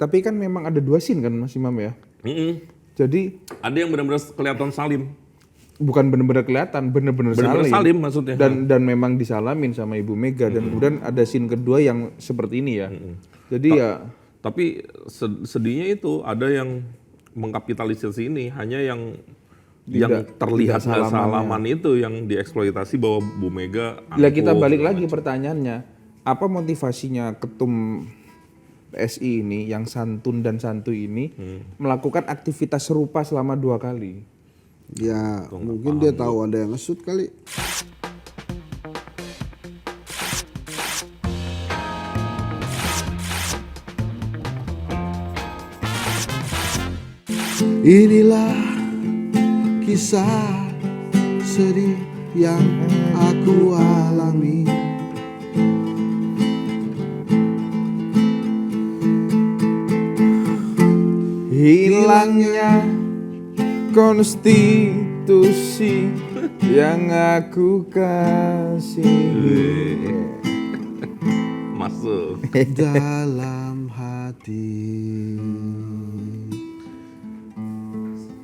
Tapi kan memang ada 2 scene kan Mas Imam ya. Jadi ada yang benar-benar kelihatan salim. bukan benar-benar kelihatan, benar-benar Benar-benar salim maksudnya. Dan memang disalamin sama Ibu Mega dan kemudian ada scene kedua yang seperti ini ya. Jadi ya Tapi sedihnya itu ada yang mengkapitalisasi ini, hanya yang terlihat nggak salaman itu yang dieksploitasi bahwa Bu Mega. lah kita balik lagi pertanyaannya, apa motivasinya ketum PSI ini yang santun dan santuy ini melakukan aktivitas serupa selama 2 kali? Ya mungkin dia tahu ada yang ngesut kali. Inilah kisah sedih yang aku alami. Hilangnya konstitusi yang aku kasih. Masuk. Dalam hati.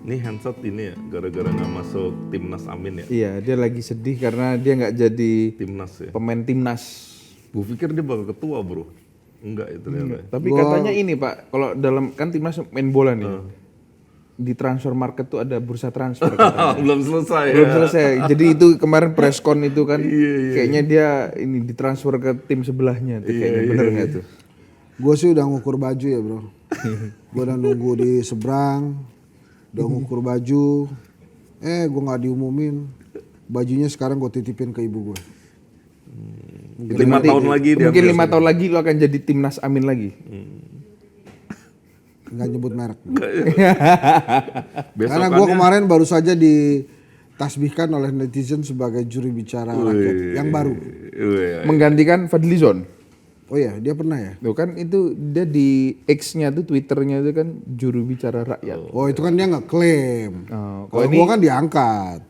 Ini handset ini ya, gara-gara nggak masuk timnas Amin ya. Iya, dia lagi sedih karena dia nggak jadi Timnas ya. pemain timnas. Gue pikir dia bakal ketua bro. Enggak itu ternyata. Tapi katanya ini Pak, kalau dalam kan timnas main bola nih. Di transfer market tuh ada bursa transfer. Belum selesai ya. Belum selesai. Jadi itu kemarin preskon itu kan kayaknya dia ini ditransfer ke tim sebelahnya tuh kayaknya bener nggak tuh? Gue sih udah ngukur baju ya bro. Gue udah nunggu di seberang, udah ngukur baju. Gue nggak diumumin. Bajunya sekarang gue titipin ke ibu gue. 5 tahun lagi dia. Mungkin 5 tahun lagi lo akan jadi timnas Amin lagi. Nggak nyebut merek. Besok Karena gue kemarin baru saja ditasbihkan oleh netizen sebagai juri bicara rakyat yang baru. Menggantikan Fadlizon. Oh iya, dia pernah ya? Tuh kan itu dia di X-nya tuh Twitternya itu kan juru bicara rakyat. Oh itu kan dia ngeklaim. Kalau Kalau gue kan diangkat.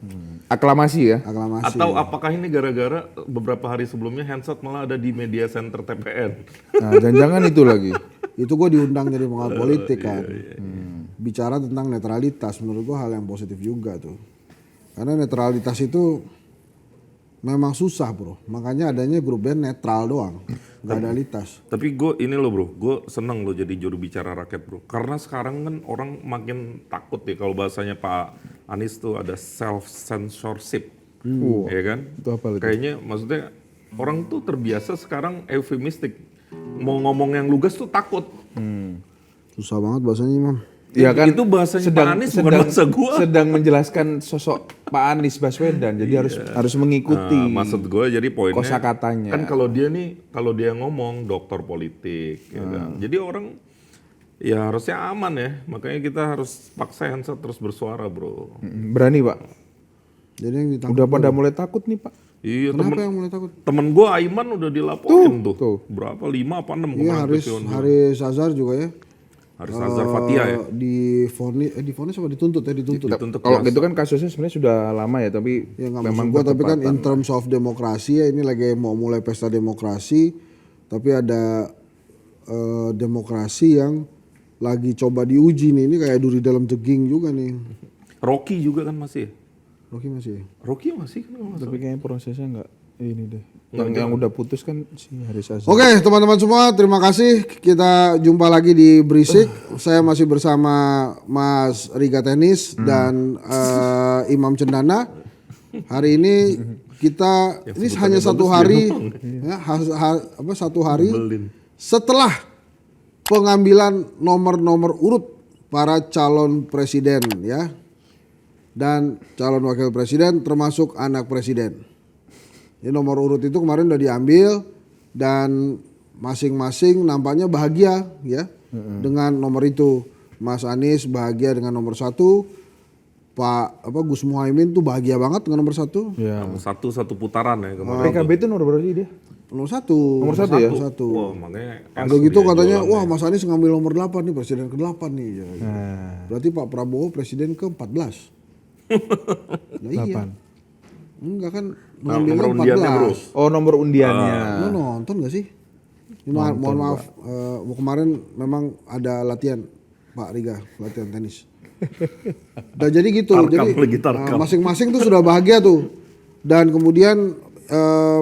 Aklamasi ya. Aklamasi. Atau apakah ini gara-gara beberapa hari sebelumnya handset malah ada di media center TPN? Nah, jangan-jangan itu lagi. Itu gue diundang jadi pengamat politik kan. Bicara tentang netralitas, menurut gue hal yang positif juga tuh. Karena netralitas itu memang susah bro. Makanya adanya grup band netral doang. Gak ada litas. Tapi gue ini loh bro, gue seneng loh jadi juru bicara rakyat bro. Karena sekarang kan orang makin takut ya kalau bahasanya Pak Anies tuh ada self censorship, ya kan? Itu apa itu? Kayaknya maksudnya orang tuh terbiasa sekarang eufemistik, mau ngomong yang lugas tuh takut. Susah banget bahasanya Imam. Ya kan Itu bahasanya Pak Anies bukan bahasa gua. sedang menjelaskan sosok Pak Anies Baswedan, jadi harus mengikuti. Maksud gue jadi poinnya kosakatanya. kan kalau dia ngomong dokter politik, ya kan? Jadi orang ya harusnya aman ya, makanya kita harus paksa handset terus bersuara bro. Berani Pak. Jadi yang ditangkap. Udah pada mulai takut nih Pak. Iya Kenapa yang mulai takut? temen gue Aiman udah dilaporin tuh. tuh. Berapa 5 apa 6 Iya Haris Azhar juga ya. Haris Azhar Fathia ya. Divonis apa dituntut ya? Dituntut. Kalau gitu kan kasusnya sebenarnya sudah lama ya, tapi Ya nggak maksud gua, tapi kan in terms of demokrasi ya, ini lagi mau mulai pesta demokrasi, tapi ada demokrasi yang lagi coba diuji nih, ini kayak duri dalam daging juga nih. Rocky juga kan masih. Rocky masih. Rocky masih kan kalau nggak salah. tapi kayaknya prosesnya nggak ini deh. Yang udah putus kan si Haris Azhar. Oke teman-teman semua, terima kasih. Kita jumpa lagi di Berisik. Saya masih bersama Mas Riga Tenis dan Imam Cendana. Hari ini kita ini hanya satu hari, ya, satu hari setelah pengambilan nomor-nomor urut para calon presiden ya, dan calon wakil presiden termasuk anak presiden. Ini nomor urut itu kemarin udah diambil dan masing-masing nampaknya bahagia ya dengan nomor itu. Mas Anies bahagia dengan nomor 1, Pak Gus Muhaimin tuh bahagia banget dengan nomor 1. Ya. Satu putaran ya kemarin. PKB itu nomor berapa sih dia? Nomor 1. Nomor 1 ya? Nomor 1. Wah, makanya Udah gitu katanya, jualannya. wah Mas Anies ngambil nomor 8 nih, presiden ke-8 nih. Ya, ya. Berarti Pak Prabowo presiden ke-14. Nah, iya. 8. Enggak kan Nomor ngambilnya undiannya bro. 14. Oh, nomor undiannya. Lu nonton gak sih? Ini mohon maaf, kemarin memang ada latihan Pak Riga, latihan tenis. Udah jadi gitu, Tarkam jadi lagi, tarkam. masing-masing tuh sudah bahagia tuh. Dan kemudian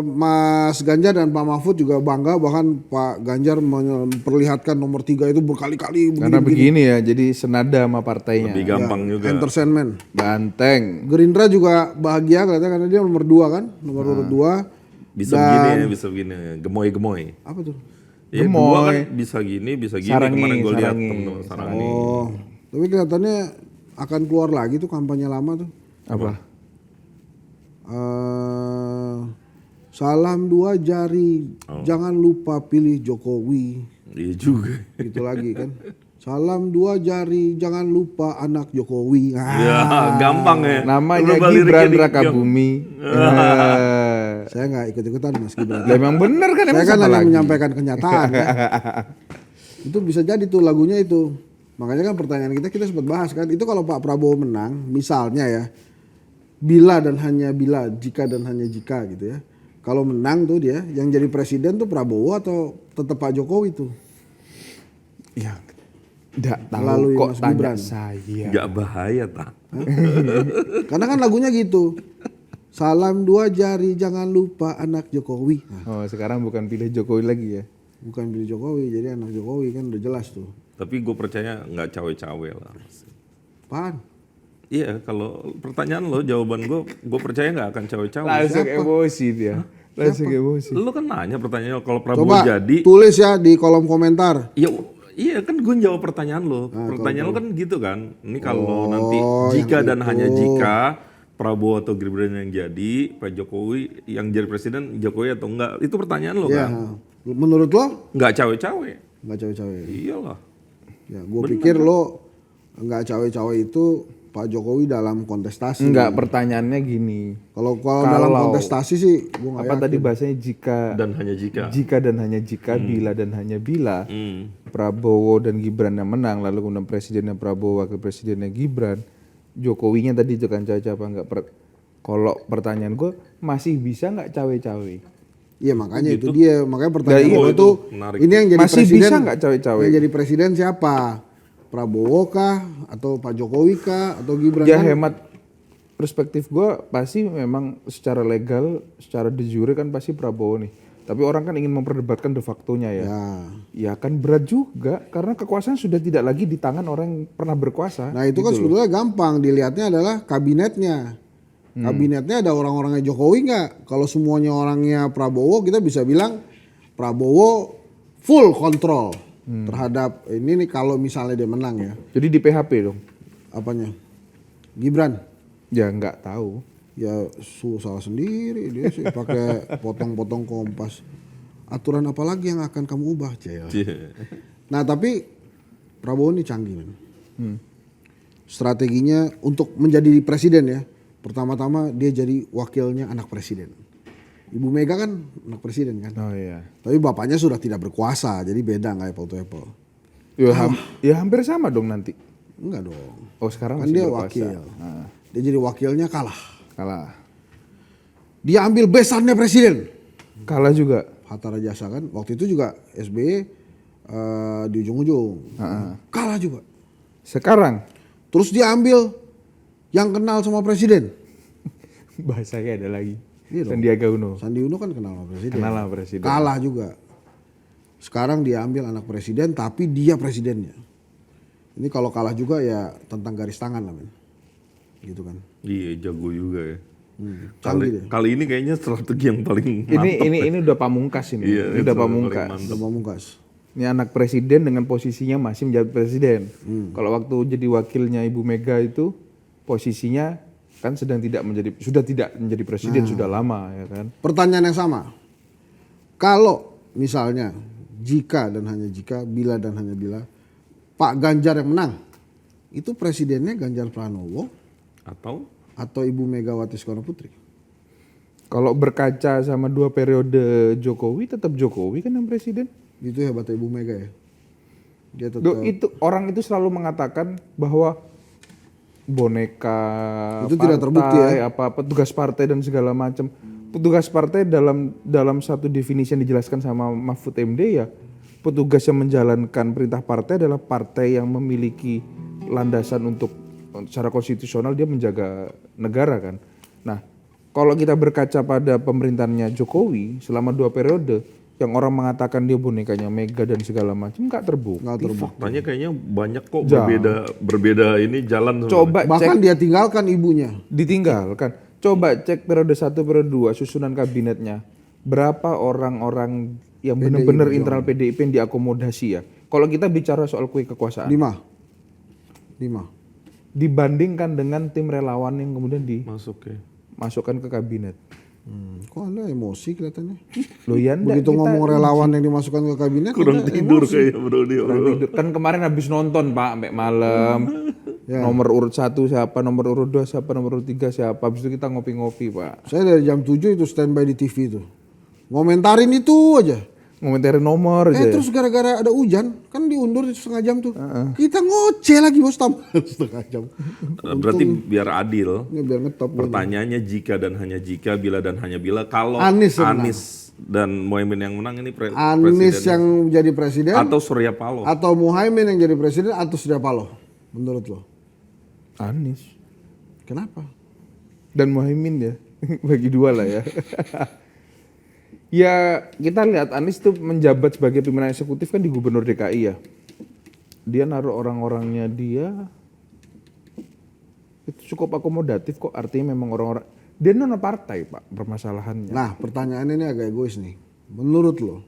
Mas Ganjar dan Pak Mahfud juga bangga, bahkan Pak Ganjar memperlihatkan nomor 3 itu berkali-kali Karena begini. begini ya, jadi senada sama partainya. Lebih gampang juga. Entertainment. Banteng. Gerindra juga bahagia kelihatannya karena dia nomor 2 kan, nomor urut 2. Bisa begini ya, bisa begini. Gemoy-gemoy. Apa tuh? Ya, Gemoy. dua kan bisa gini, bisa gini. Sarangi, Kemarin gue lihat sarangi, temen Sarangi. Oh, tapi kelihatannya akan keluar lagi tuh kampanye lama tuh. Apa? Salam 2 jari, jangan lupa pilih Jokowi. Iya juga. Gitu lagi kan. Salam 2 jari, jangan lupa anak Jokowi. Ya, gampang ya. Namanya Rubah Gibran liriknya Rakabumi. Saya nggak ikut-ikutan Mas Gibran. Lah emang bener kan, Saya emang kan siapa hanya lagi? menyampaikan kenyataan kan. Itu bisa jadi tuh lagunya itu. Makanya kan pertanyaan kita sempat bahas kan. Itu kalau Pak Prabowo menang, misalnya ya, bila dan hanya bila, jika dan hanya jika gitu ya. Kalau menang tuh dia, yang jadi presiden tuh Prabowo atau tetap Pak Jokowi tuh? Ya, enggak tahu Melalui kok Mas tanya Gibran. saya. Gak bahaya tak? Karena kan lagunya gitu. Salam 2 jari, jangan lupa anak Jokowi. Nah, Oh, sekarang bukan pilih Jokowi lagi ya. bukan pilih Jokowi, jadi anak Jokowi kan udah jelas tuh. Tapi gue percaya nggak cawe-cawe lah. Apaan? Iya, kalau pertanyaan lo, jawaban gue percaya nggak akan cawe-cawe. Langsung emosi dia. Langsung emosi. Lo kan nanya pertanyaannya kalau Prabowo Coba jadi, tulis ya di kolom komentar. iya kan gue jawab pertanyaan lo. Pertanyaan lo kan gitu kan. Ini kalau nanti jika yang dan hanya jika Prabowo atau Gibran yang jadi, Pak Jokowi yang jadi presiden, Jokowi atau enggak, itu pertanyaan lo Ya, kan. menurut lo? Nggak cawe-cawe. Nggak cawe-cawe. Iyalah. Ya, gue pikir lo nggak cawe-cawe itu Pak Jokowi dalam kontestasi. Enggak, pertanyaannya gini. Kalau dalam kontestasi sih, gue nggak Apa yakin. tadi bahasanya jika Dan hanya jika. dan hanya jika, bila dan hanya bila Hmm. Prabowo dan Gibran yang menang, lalu kemudian presidennya Prabowo, wakil presidennya Gibran, Jokowinya tadi itu kan cawe-cawe apa enggak? Kalau pertanyaan gue masih bisa nggak cawe-cawe? Iya makanya itu dia, makanya pertanyaan iya, gue itu tuh menarik. ini yang jadi Masih presiden. bisa nggak cawe-cawe? Yang jadi presiden siapa? Prabowo kah? Atau Pak Jokowi kah? Atau Gibran? Ya kan? hemat perspektif gue pasti memang secara legal, secara de jure kan pasti Prabowo nih. Tapi orang kan ingin memperdebatkan de factonya ya. Ya kan berat juga karena kekuasaan sudah tidak lagi di tangan orang yang pernah berkuasa. Nah itu kan sebetulnya gampang, dilihatnya adalah kabinetnya. Kabinetnya ada orang-orangnya Jokowi nggak? Kalau semuanya orangnya Prabowo, kita bisa bilang Prabowo full kontrol terhadap ini nih kalau misalnya dia menang ya. Jadi di PHP dong? Apanya? Gibran? Ya nggak tahu. Ya salah sendiri dia sih pakai potong-potong Kompas. Aturan apa lagi yang akan kamu ubah, Cel? Nah tapi Prabowo ini canggih men. Strateginya untuk menjadi presiden ya. Pertama-tama dia jadi wakilnya anak presiden. Ibu Mega kan anak presiden kan. Oh iya. Tapi bapaknya sudah tidak berkuasa, jadi beda nggak apple to apple. Ya hampir sama dong nanti. Enggak dong. Oh sekarang Kan masih dia berkuasa. wakil. Nah, Dia jadi wakilnya kalah. kalah. Dia ambil besannya presiden. Kalah juga. Hatta Rajasa kan. Waktu itu juga SBY di ujung-ujung. Kalah juga. Sekarang Terus dia ambil yang kenal sama presiden. bahasanya ada lagi. Iya dong. Sandiaga Uno. Sandi Uno kan kenal sama presiden. Kenal sama presiden. Kalah juga. Sekarang dia ambil anak presiden tapi dia presidennya. Ini kalau kalah juga ya tentang garis tangan lah men. Gitu kan. Iya, jago juga ya. Canggih deh. Kali ini kayaknya strategi yang paling mantap. Ini udah pamungkas ini. Iya, Ini itu udah paling pamungkas. mantap. Udah Pamungkas. Ini anak presiden dengan posisinya masih menjadi presiden. Kalau waktu jadi wakilnya Ibu Mega itu posisinya kan sudah tidak menjadi presiden sudah lama ya kan. Pertanyaan yang sama. Kalau misalnya jika dan hanya jika, bila dan hanya bila Pak Ganjar yang menang, itu presidennya Ganjar Pranowo atau Ibu Megawati Soekarno Putri? Kalau berkaca sama 2 periode Jokowi tetap Jokowi kan yang presiden. Itu hebatnya Ibu Mega ya. Dia tetap Itu orang itu selalu mengatakan bahwa boneka Itu tidak terbukti ya. apa tugas partai dan segala macam. petugas partai dalam satu definisi yang dijelaskan sama Mahfud MD ya, petugas yang menjalankan perintah partai adalah partai yang memiliki landasan untuk secara konstitusional dia menjaga negara kan. Nah, kalau kita berkaca pada pemerintahannya Jokowi selama 2 periode, yang orang mengatakan dia bonekanya Mega dan segala macam nggak terbukti. Faktanya kayaknya banyak kok berbeda ini jalan. Coba Bahkan cek, dia tinggalkan ibunya. ditinggalkan. Coba cek periode 1, periode 2 susunan kabinetnya. Berapa orang-orang yang benar-benar internal PDIP yang diakomodasi ya. Kalau kita bicara soal kue kekuasaan. 5. Dibandingkan dengan tim relawan yang kemudian dimasukkan ke kabinet. Kok Anda emosi kelihatannya? Loh ya enggak, Begitu ngomong relawan yang dimasukkan ke kabinet, Kurang Anda tidur emosi. kayak bro dia. kurang tidur. Kan kemarin habis nonton Pak sampai malam. Nomor urut 1 siapa, nomor urut 2 siapa, nomor urut 3 siapa. Habis itu kita ngopi-ngopi Pak. Saya dari jam 7 itu standby di TV itu. Ngomentarin itu aja. Ngomentarin nomor aja. Terus gara-gara ada hujan, kan diundur itu setengah jam tuh. Kita ngoceh lagi bos tambah setengah jam. Berarti biar adil. Ini biar ngetop. Pertanyaannya jika dan hanya jika, bila dan hanya bila. Kalau Anies Anies dan Muhaimin yang menang ini Anies yang jadi presiden atau Surya Paloh. atau Muhaimin yang jadi presiden atau Surya Paloh menurut lo? Anies Kenapa? dan Muhaimin ya. Bagi 2 lah ya. Ya kita lihat Anies tuh menjabat sebagai pimpinan eksekutif kan di Gubernur DKI ya. Dia naruh orang-orangnya dia itu cukup akomodatif kok, artinya memang orang-orang dia non partai Pak permasalahannya. Nah pertanyaannya ini agak egois nih. Menurut lo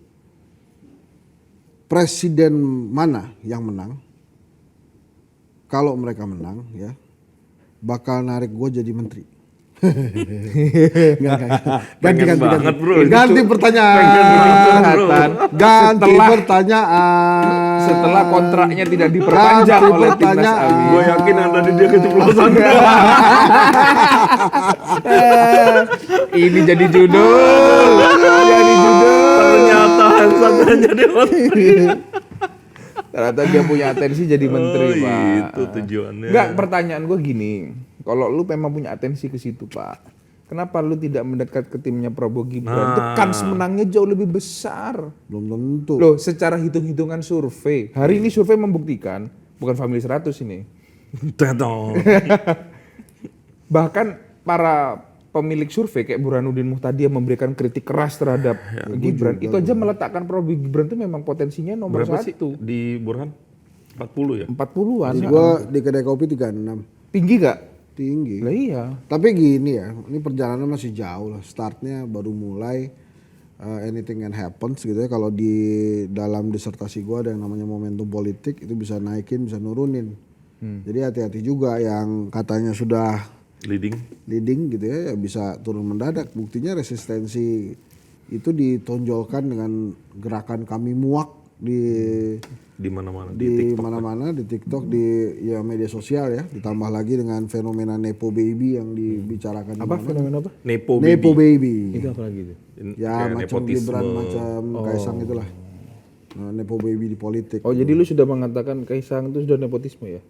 presiden mana yang menang? Kalau mereka menang ya bakal narik gue jadi menteri. Ganti bro. Ganti pertanyaan. Ganti pertanyaan. Setelah kontraknya tidak diperpanjang Ganti oleh Timnas pertanyaan. Amin. Gue yakin yang tadi dia keceplosan. Ini jadi judul. Jadi judul. Ternyata Hansan jadi menteri. Ternyata dia punya atensi jadi menteri Pak. Itu tujuannya. Enggak, pertanyaan gue gini. Kalau lu memang punya atensi ke situ Pak, kenapa lu tidak mendekat ke timnya Prabowo Gibran? Itu kans menangnya jauh lebih besar. Belum tentu. Loh, secara hitung-hitungan survei. Hari ini survei membuktikan, bukan Family 100 ini. Tetong. Bahkan para pemilik survei kayak Burhanuddin Muhtadi yang memberikan kritik keras terhadap Gibran, itu aja meletakkan Prabowo Gibran itu memang potensinya nomor Berapa sih 1. di Burhan? 40 ya? 40-an. Gue di kedai kopi 36. Tinggi gak? Tinggi. Lah iya. Tapi gini ya, ini perjalanan masih jauh lah. Startnya baru mulai, anything can happen gitu ya. Kalau di dalam disertasi gue ada yang namanya momentum politik, itu bisa naikin, bisa nurunin. Jadi hati-hati juga yang katanya sudah leading gitu ya bisa turun mendadak. Buktinya resistensi itu ditonjolkan dengan gerakan kami muak di mana-mana di mana-mana di TikTok, di ya media sosial ya, ditambah lagi dengan fenomena nepo baby yang dibicarakan. Apa fenomena apa? Nepo baby. Itu apa lagi itu? Ya macam Gibran, macam Kaisang itulah. Nah, nepo baby di politik. Oh jadi lu sudah mengatakan Kaisang itu sudah nepotisme ya?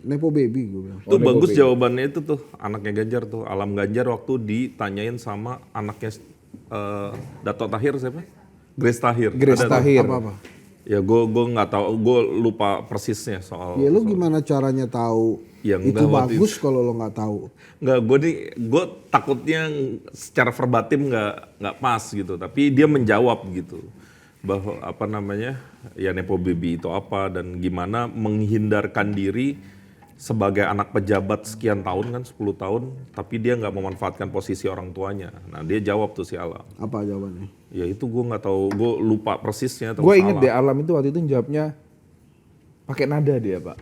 Nepo baby gue bilang. Itu bagus jawabannya itu tuh anaknya Ganjar tuh, Alam Ganjar waktu ditanyain sama anaknya Dato Tahir siapa? Grace Tahir. Grace Tahir. Apa-apa? Ya gue nggak tahu, gue lupa persisnya soal. Ya lu gimana caranya tahu Yang itu bagus kalau lo nggak tahu? Nggak, gue takutnya secara verbatim nggak pas gitu, tapi dia menjawab gitu bahwa apa namanya ya nepo baby itu apa dan gimana menghindarkan diri sebagai anak pejabat sekian tahun kan 10 tahun, tapi dia nggak memanfaatkan posisi orang tuanya. Nah dia jawab tuh si Alam. Apa jawabannya? Ya itu gue nggak tahu, gue lupa persisnya. Gue inget deh Alam itu waktu itu jawabnya pakai nada dia Pak.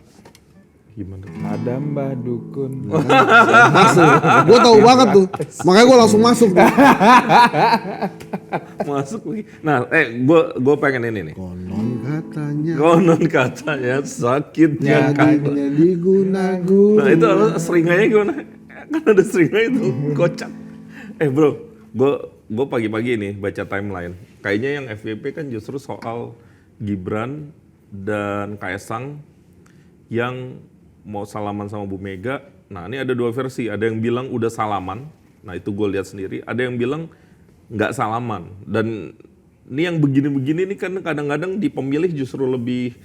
Gimana? Ada Mbah Dukun. Gue tahu banget tuh, makanya gue langsung masuk. Masuk lagi. Nah, gue pengen ini nih. Konon katanya sakitnya Jadinya diguna-guna. Nah itu seringanya gimana? Kan ada seringanya itu kocak. Bro, gue pagi-pagi nih baca timeline. Kayaknya yang FYP kan justru soal Gibran dan Kaisang yang mau salaman sama Bu Mega. Nah ini ada 2 versi. Ada yang bilang udah salaman, Nah itu gue lihat sendiri. Ada yang bilang nggak salaman. Dan ini yang begini-begini ini kan kadang-kadang di pemilih justru lebih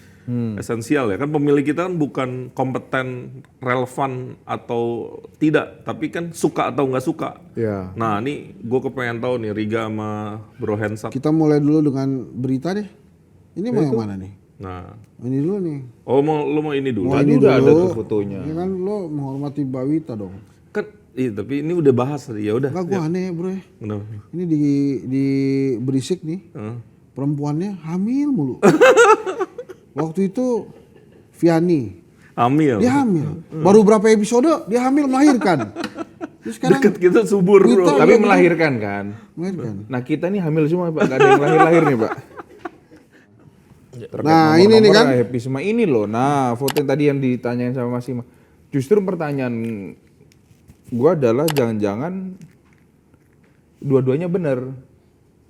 esensial ya. Kan pemilih kita kan bukan kompeten, relevan atau tidak, tapi kan suka atau nggak suka. Ya. Nah ini gue kepengen tahu nih Riga sama Bro Hensat. Kita mulai dulu dengan berita deh. Ini mau yang mana nih? Nah, Ini dulu nih. oh lo mau ini dulu? Tadi udah ada tuh fotonya. Ini kan lo menghormati Mbak Wita dong. Kan, iya tapi ini udah bahas tadi ya udah. Enggak, gue aneh bro ya. Kenapa? Ini di Berisik nih, perempuannya hamil mulu. Waktu itu Viani, Hamil. dia hamil. Baru berapa episode dia hamil melahirkan. Terus sekarang Deket kita subur bro. Kita- Tapi melahirkan kan. melahirkan. Nah kita nih hamil semua Pak, gak ada yang lahir-lahir nih Pak. Terkait Nah, ini nih kan. happy semua ini loh. Nah foto yang tadi yang ditanyain sama Mas Ima. Justru pertanyaan gua adalah jangan-jangan dua-duanya benar.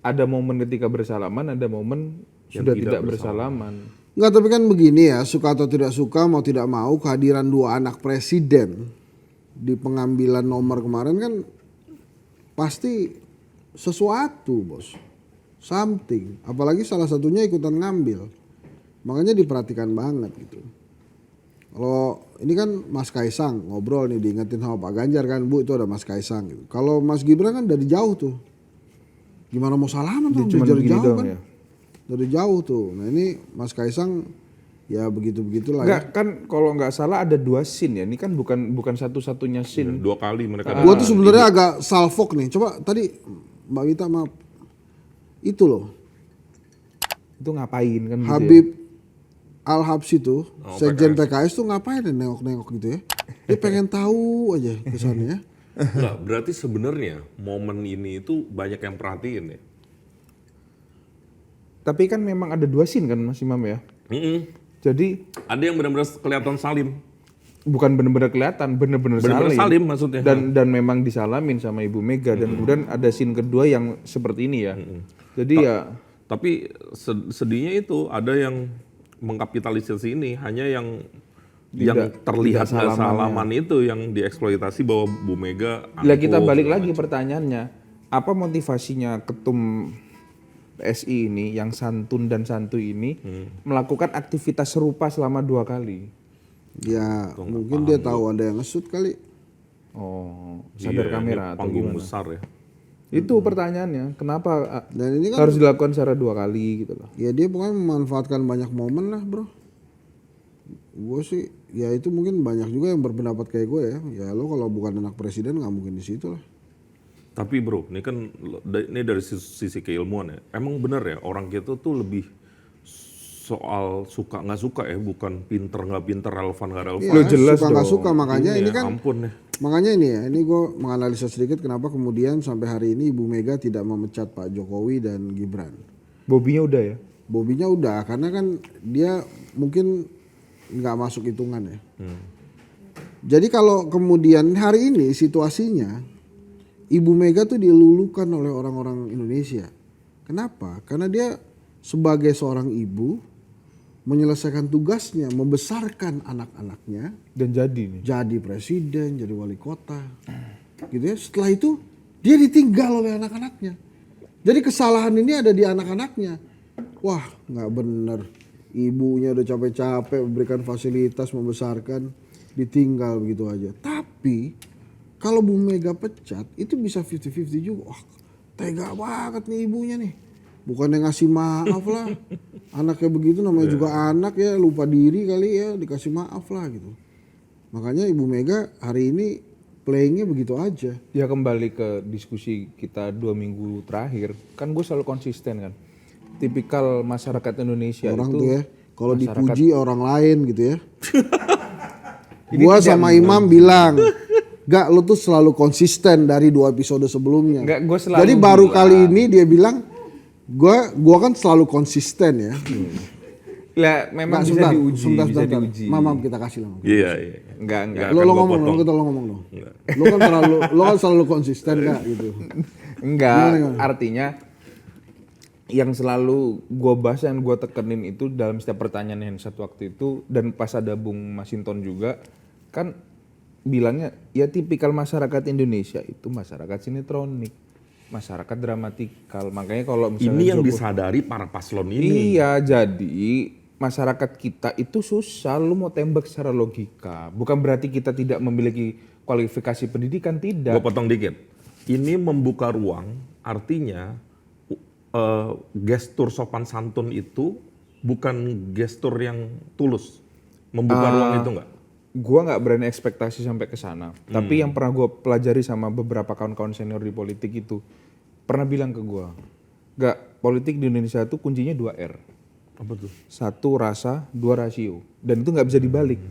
Ada momen ketika bersalaman, ada momen sudah tidak bersalaman. Enggak, tapi kan begini ya, suka atau tidak suka, mau tidak mau kehadiran dua anak presiden di pengambilan nomor kemarin kan pasti sesuatu bos. Something, apalagi salah satunya ikutan ngambil. Makanya diperhatikan banget gitu. Kalau ini kan Mas Kaisang ngobrol nih, diingetin sama Pak Ganjar kan, Bu itu ada Mas Kaisang gitu. Kalau Mas Gibran kan dari jauh tuh. Gimana mau salaman tuh Cuman dari begini jauh doang kan. ya. Dari jauh tuh. Nah ini Mas Kaisang ya begitu-begitulah ya. Enggak kan kalau nggak salah ada 2 scene ya. Ini kan bukan satu-satunya scene. 2 kali mereka. Gua tuh sebenarnya agak salfok nih. Coba tadi Mbak Wita maaf. Itu loh. Itu ngapain kan gitu ya. Habib Al-Habsyi tuh, sekjen PKS tuh ngapain ya nengok-nengok gitu ya. Dia pengen tahu aja kesannya ya. Enggak, berarti sebenarnya momen ini itu banyak yang perhatiin ya. Tapi kan memang ada 2 scene kan Mas Imam ya. Jadi Ada yang benar-benar kelihatan salim. bukan benar-benar kelihatan, benar-benar Benar-benar salim. salim maksudnya. Dan memang disalamin sama Ibu Mega dan kemudian ada scene kedua yang seperti ini ya. Jadi ya Tapi sedihnya itu ada yang mengkapitalisasi ini, hanya yang terlihat tidak nggak salaman itu yang dieksploitasi bahwa Bu Mega. lah kita angkuh, balik segala lagi pertanyaannya, apa motivasinya ketum PSI ini yang santun dan santuy ini melakukan aktivitas serupa selama 2 kali? Ya mungkin dia tahu ada yang nge-shoot kali. Oh, Iya, sadar ini kamera atau panggung gimana? besar ya. Itu pertanyaannya, kenapa Dan ini kan harus dilakukan secara 2 kali gitu loh? ya dia pokoknya memanfaatkan banyak momen lah bro. Gue sih ya itu mungkin banyak juga yang berpendapat kayak gue ya. Ya lo kalau bukan anak presiden nggak mungkin di situ lah. Tapi bro, ini kan ini dari sisi keilmuan ya. Emang bener ya orang kita tuh lebih soal suka nggak suka ya, bukan pinter nggak pinter, relevan nggak relevan. Iya, jelas suka nggak dong. suka makanya Iya, ini kan ampun ya. makanya ini ya ini gue menganalisa sedikit kenapa kemudian sampai hari ini Ibu Mega tidak memecat Pak Jokowi dan Gibran. Bobinya udah ya? Bobinya udah karena kan dia mungkin nggak masuk hitungan ya. Jadi kalau kemudian hari ini situasinya Ibu Mega tuh dilulukan oleh orang-orang Indonesia. Kenapa? Karena dia sebagai seorang ibu menyelesaikan tugasnya, membesarkan anak-anaknya, Dan jadi nih. jadi presiden, jadi wali kota, gitu ya. Setelah itu dia ditinggal oleh anak-anaknya. Jadi kesalahan ini ada di anak-anaknya. Wah, nggak bener. Ibunya udah capek-capek memberikan fasilitas, membesarkan, ditinggal begitu aja. Tapi kalau Bu Mega pecat, itu bisa 50-50 juga. Wah, tega banget nih ibunya nih. Bukannya ngasih maaf lah. Anaknya begitu namanya juga anak ya, lupa diri kali ya, dikasih maaf lah gitu. Makanya Ibu Mega hari ini playingnya begitu aja. Ya kembali ke diskusi kita 2 minggu terakhir, kan gue selalu konsisten kan. Tipikal masyarakat Indonesia Orang itu tuh ya, kalau masyarakat- dipuji orang lain gitu ya. Gua sama Imam bilang, gak lu tuh selalu konsisten dari 2 episode sebelumnya. Nggak, gua selalu Jadi baru bilang. kali ini dia bilang, gua kan selalu konsisten ya. Lah memang Nggak, bisa diuji, sebentar, bisa sebentar. diuji. Mam, kita kasih lah. Iya, iya. Enggak. Nggak Lo akan gua ngomong potong. dong, lo ngomong dong. Lo kan selalu konsisten gak gitu. Enggak, Gimana? artinya yang selalu gue bahas dan gue tekenin itu dalam setiap pertanyaan yang satu waktu itu dan pas ada Bung Masinton juga kan bilangnya ya tipikal masyarakat Indonesia itu masyarakat sinetronik, masyarakat dramatikal. Makanya kalau misalnya Ini yang disadari para paslon ini. iya, jadi masyarakat kita itu susah, lu mau tembak secara logika. Bukan berarti kita tidak memiliki kualifikasi pendidikan, tidak. Gue potong dikit. Ini membuka ruang, artinya gestur sopan santun itu bukan gestur yang tulus. Membuka ruang itu enggak? Gua nggak berani ekspektasi sampai ke sana. Tapi yang pernah gue pelajari sama beberapa kawan-kawan senior di politik itu pernah bilang ke gua, gak, politik di Indonesia itu kuncinya 2 R. Apa tuh? 1 rasa, 2 rasio. Dan itu nggak bisa dibalik.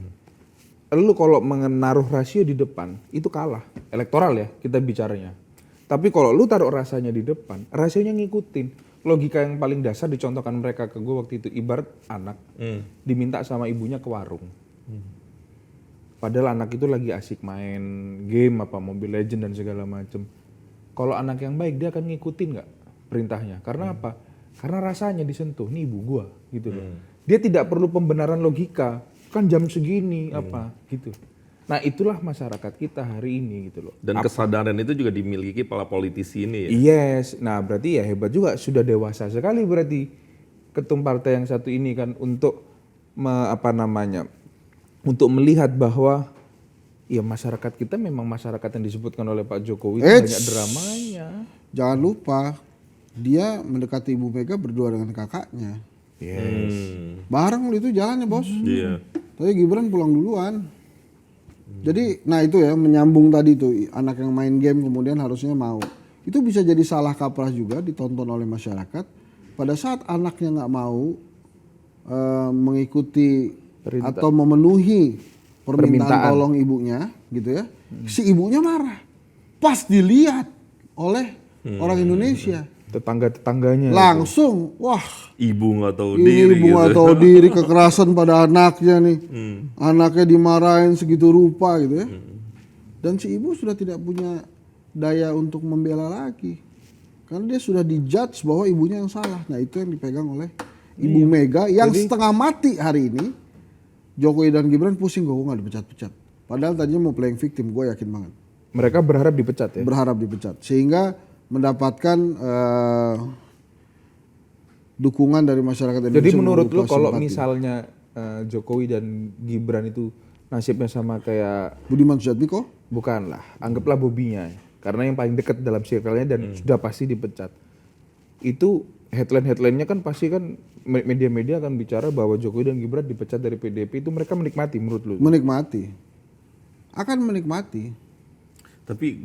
Lu kalau menaruh rasio di depan, itu kalah. Elektoral ya, kita bicaranya. Tapi kalau lu taruh rasanya di depan, rasionya ngikutin. Logika yang paling dasar dicontohkan mereka ke gue waktu itu, ibarat anak diminta sama ibunya ke warung. Padahal anak itu lagi asik main game apa Mobile Legend dan segala macem. Kalau anak yang baik dia akan ngikutin nggak perintahnya? Karena apa? Karena rasanya disentuh. Nih ibu gua gitu loh. Dia tidak perlu pembenaran logika. Kan jam segini apa gitu. Nah itulah masyarakat kita hari ini gitu loh. Dan kesadaran itu juga dimiliki para politisi ini ya. Yes. Nah berarti ya hebat juga. Sudah dewasa sekali berarti ketum partai yang satu ini kan untuk untuk melihat bahwa ya masyarakat kita memang masyarakat yang disebutkan oleh Pak Jokowi banyak dramanya. Jangan lupa dia mendekati Ibu Mega berdua dengan kakaknya. Yes. Bareng itu jalannya bos. Iya. Tapi Gibran pulang duluan. Jadi nah itu ya menyambung tadi tuh anak yang main game kemudian harusnya mau. Itu bisa jadi salah kaprah juga ditonton oleh masyarakat. Pada saat anaknya nggak mau mengikuti atau memenuhi permintaan tolong ibunya gitu ya. Si ibunya marah. Pas dilihat oleh orang Indonesia. Tetangga-tetangganya. Langsung wah Ibu nggak tahu ini diri ibu nggak gitu. tahu diri kekerasan pada anaknya nih. Anaknya dimarahin segitu rupa gitu ya. Dan si ibu sudah tidak punya daya untuk membela lagi. Karena dia sudah dijudge bahwa ibunya yang salah. Nah itu yang dipegang oleh Ibu Mega yang setengah mati hari ini. Jokowi dan Gibran pusing gue nggak dipecat-pecat. Padahal tadinya mau playing victim, gue yakin banget. Mereka berharap dipecat ya? Berharap dipecat. Sehingga mendapatkan dukungan dari masyarakat Indonesia. Jadi menurut lu berupa kalau simpati. misalnya Jokowi dan Gibran itu nasibnya sama kayak Budiman Sujatmiko? bukan lah, anggaplah Bobinya. Karena yang paling dekat dalam circle-nya dan sudah pasti dipecat. Itu headline-headline-nya kan pasti kan media-media akan bicara bahwa Jokowi dan Gibran dipecat dari PDIP, itu mereka menikmati menurut lu? Menikmati. Akan menikmati. Tapi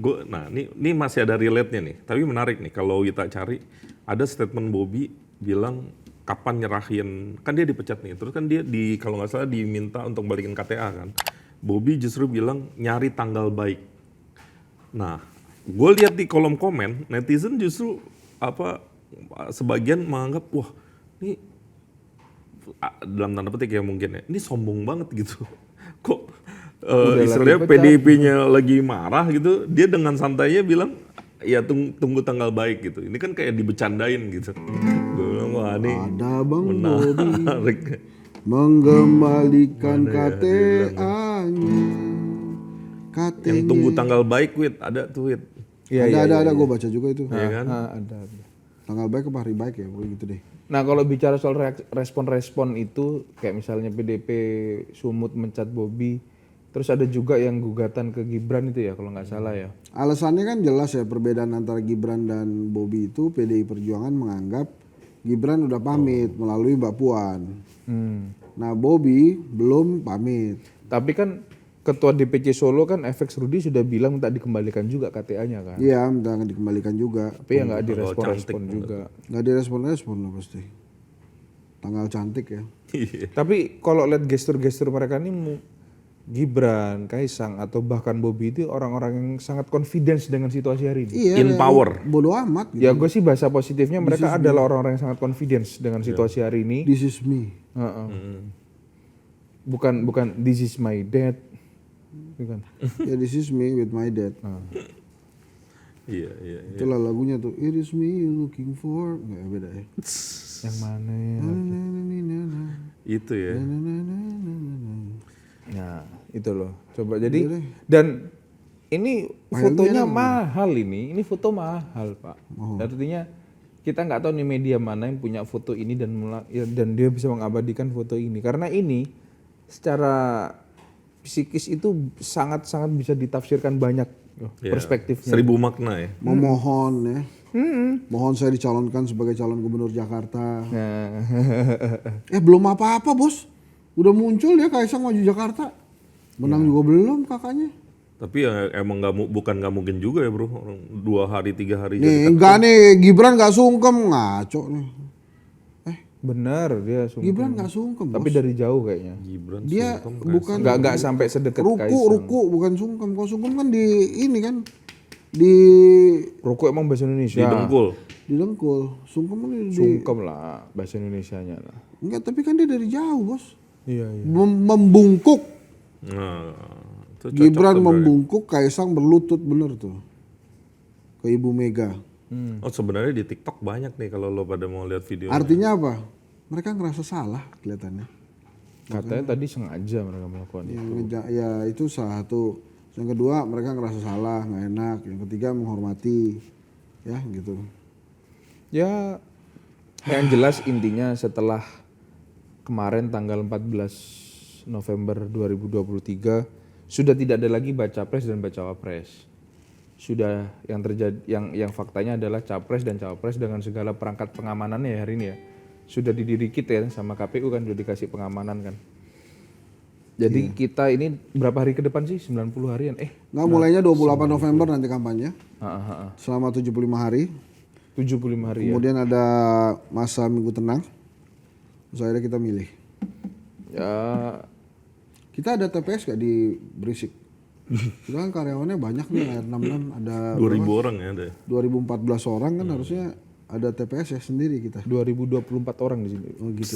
ini masih ada relate-nya nih. Tapi menarik nih kalau kita cari ada statement Bobby bilang kapan nyerahin, kan dia dipecat nih. Terus kan dia kalau nggak salah diminta untuk balikin KTA kan. Bobby justru bilang nyari tanggal baik. Nah, gue lihat di kolom komen netizen justru sebagian menganggap wah ini dalam tanda petik ya mungkin ya ini sombong banget gitu. Kok istilahnya PDIP-nya lagi marah gitu, dia dengan santainya bilang ya tunggu tanggal baik gitu. Ini kan kayak dibecandain gitu. Gue bilang wah ini Ada Bang menarik. Mengembalikan KTA-nya. Yang tunggu tanggal baik, Wit, ada tuh, Wit. Ada, gue baca juga itu. Iya kan? Ada. Tanggal baik apa hari baik ya, pokoknya gitu deh. Nah kalau bicara soal respon-respon itu, kayak misalnya PDP Sumut mencat Bobby, terus ada juga yang gugatan ke Gibran itu ya kalau nggak salah ya. Alasannya kan jelas ya, perbedaan antara Gibran dan Bobby itu PDI Perjuangan menganggap Gibran udah pamit melalui Mbak Puan. Nah Bobby belum pamit. Tapi kan Ketua DPC Solo kan FX Rudi sudah bilang minta dikembalikan juga KTA-nya kan. Iya, minta dikembalikan juga. Tapi ya nggak direspon-respon juga. Nggak direspon-respon lah pasti. Tanggal cantik ya. Tapi kalau lihat gestur-gestur mereka ini Gibran, Kaisang atau bahkan Bobby itu orang-orang yang sangat confidence dengan situasi hari ini. Iya. In power. Bodoh amat gitu. Ya gue sih bahasa positifnya mereka adalah orang-orang yang sangat confidence dengan situasi hari ini. This is me. Bukan this is my dad. Bukan. Ya this is me with my dad. Iya. Itulah lagunya tuh. It is me you looking for. Nggak beda ya. Yang mana ya? Itu ya. Nah, Itu loh. Coba jadi dan ini fotonya mahal ini foto mahal Pak. Artinya kita nggak tahu nih media mana yang punya foto ini dan dia bisa mengabadikan foto ini karena ini secara psikis itu sangat-sangat bisa ditafsirkan banyak perspektifnya. 1000 makna ya. Memohon ya. Mohon saya dicalonkan sebagai calon gubernur Jakarta. Belum apa-apa bos. Udah muncul ya Kaisang maju Jakarta. Menang juga belum kakaknya. Tapi ya emang bukan nggak mungkin juga ya bro. 2 hari 3 hari. Nih enggak nih Gibran nggak sungkem ngaco nih. Benar dia sungkem. Gibran nggak sungkem. Tapi dari jauh kayaknya. Gibran Dia sungkem, bukan Nggak sampai sedekat Kaisang. ruku bukan sungkem. Kalau sungkem kan di ini kan di Ruku emang bahasa Indonesia. di Dengkul. di dengkul. Sungkem kan di Sungkem lah bahasa Indonesianya lah. enggak tapi kan dia dari jauh bos. Iya. Membungkuk. Nah, itu cocok Gibran tuh, membungkuk, Kaisang berlutut bener tuh ke Ibu Mega. Oh sebenarnya di TikTok banyak nih kalau lo pada mau lihat video. Artinya apa? Mereka ngerasa salah kelihatannya. Katanya tadi sengaja mereka melakukan itu. Ya itu salah satu. Yang kedua mereka ngerasa salah, nggak enak. Yang ketiga menghormati, ya gitu. Ya, yang jelas intinya setelah kemarin tanggal 14 November 2023 sudah tidak ada lagi baca pres dan baca wapres. Sudah yang terjadi yang faktanya adalah capres dan cawapres dengan segala perangkat pengamanannya ya hari ini ya. Sudah didirikin ya sama KPU kan sudah dikasih pengamanan kan. Jadi kita ini berapa hari ke depan sih? 90 harian. Nah mulainya 28 November nanti kampanye. Selama 75 hari. 75 hari ya. Kemudian ada masa minggu tenang. Terus akhirnya kita milih. Ya. Kita ada TPS gak di Berisik? Kita kan karyawannya banyak nih, Air 66 ada 2000 orang ya ada. 2014 orang kan harusnya ada TPS ya sendiri kita. 2024 orang di sini. Oh gitu.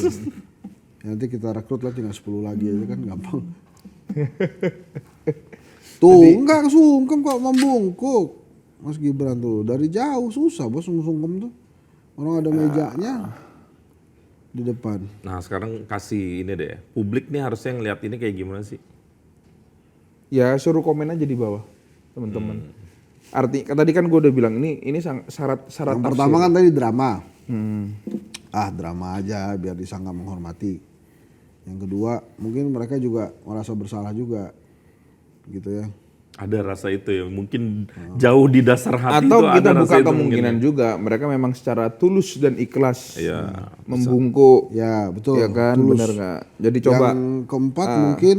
Nanti kita rekrut lah tinggal 10 lagi aja kan gampang. Tuh enggak sungkem kok membungkuk. Mas Gibran tuh dari jauh susah bos sungkem tuh. Orang ada mejanya di depan. Nah sekarang kasih ini deh, publik nih harusnya ngeliat ini kayak gimana sih? Ya suruh komen aja di bawah teman-teman. Tadi kan gue udah bilang ini syarat Yang pertama kan tadi drama. Drama aja biar disangka menghormati. Yang kedua mungkin mereka juga merasa bersalah juga gitu ya. Ada rasa itu ya, mungkin jauh di dasar hati atau itu kita ada buka rasa itu kemungkinan mungkin. juga mereka memang secara tulus dan ikhlas Ya, membungkuk. Ya betul. Ya kan tulus. benar nggak? Jadi coba yang keempat mungkin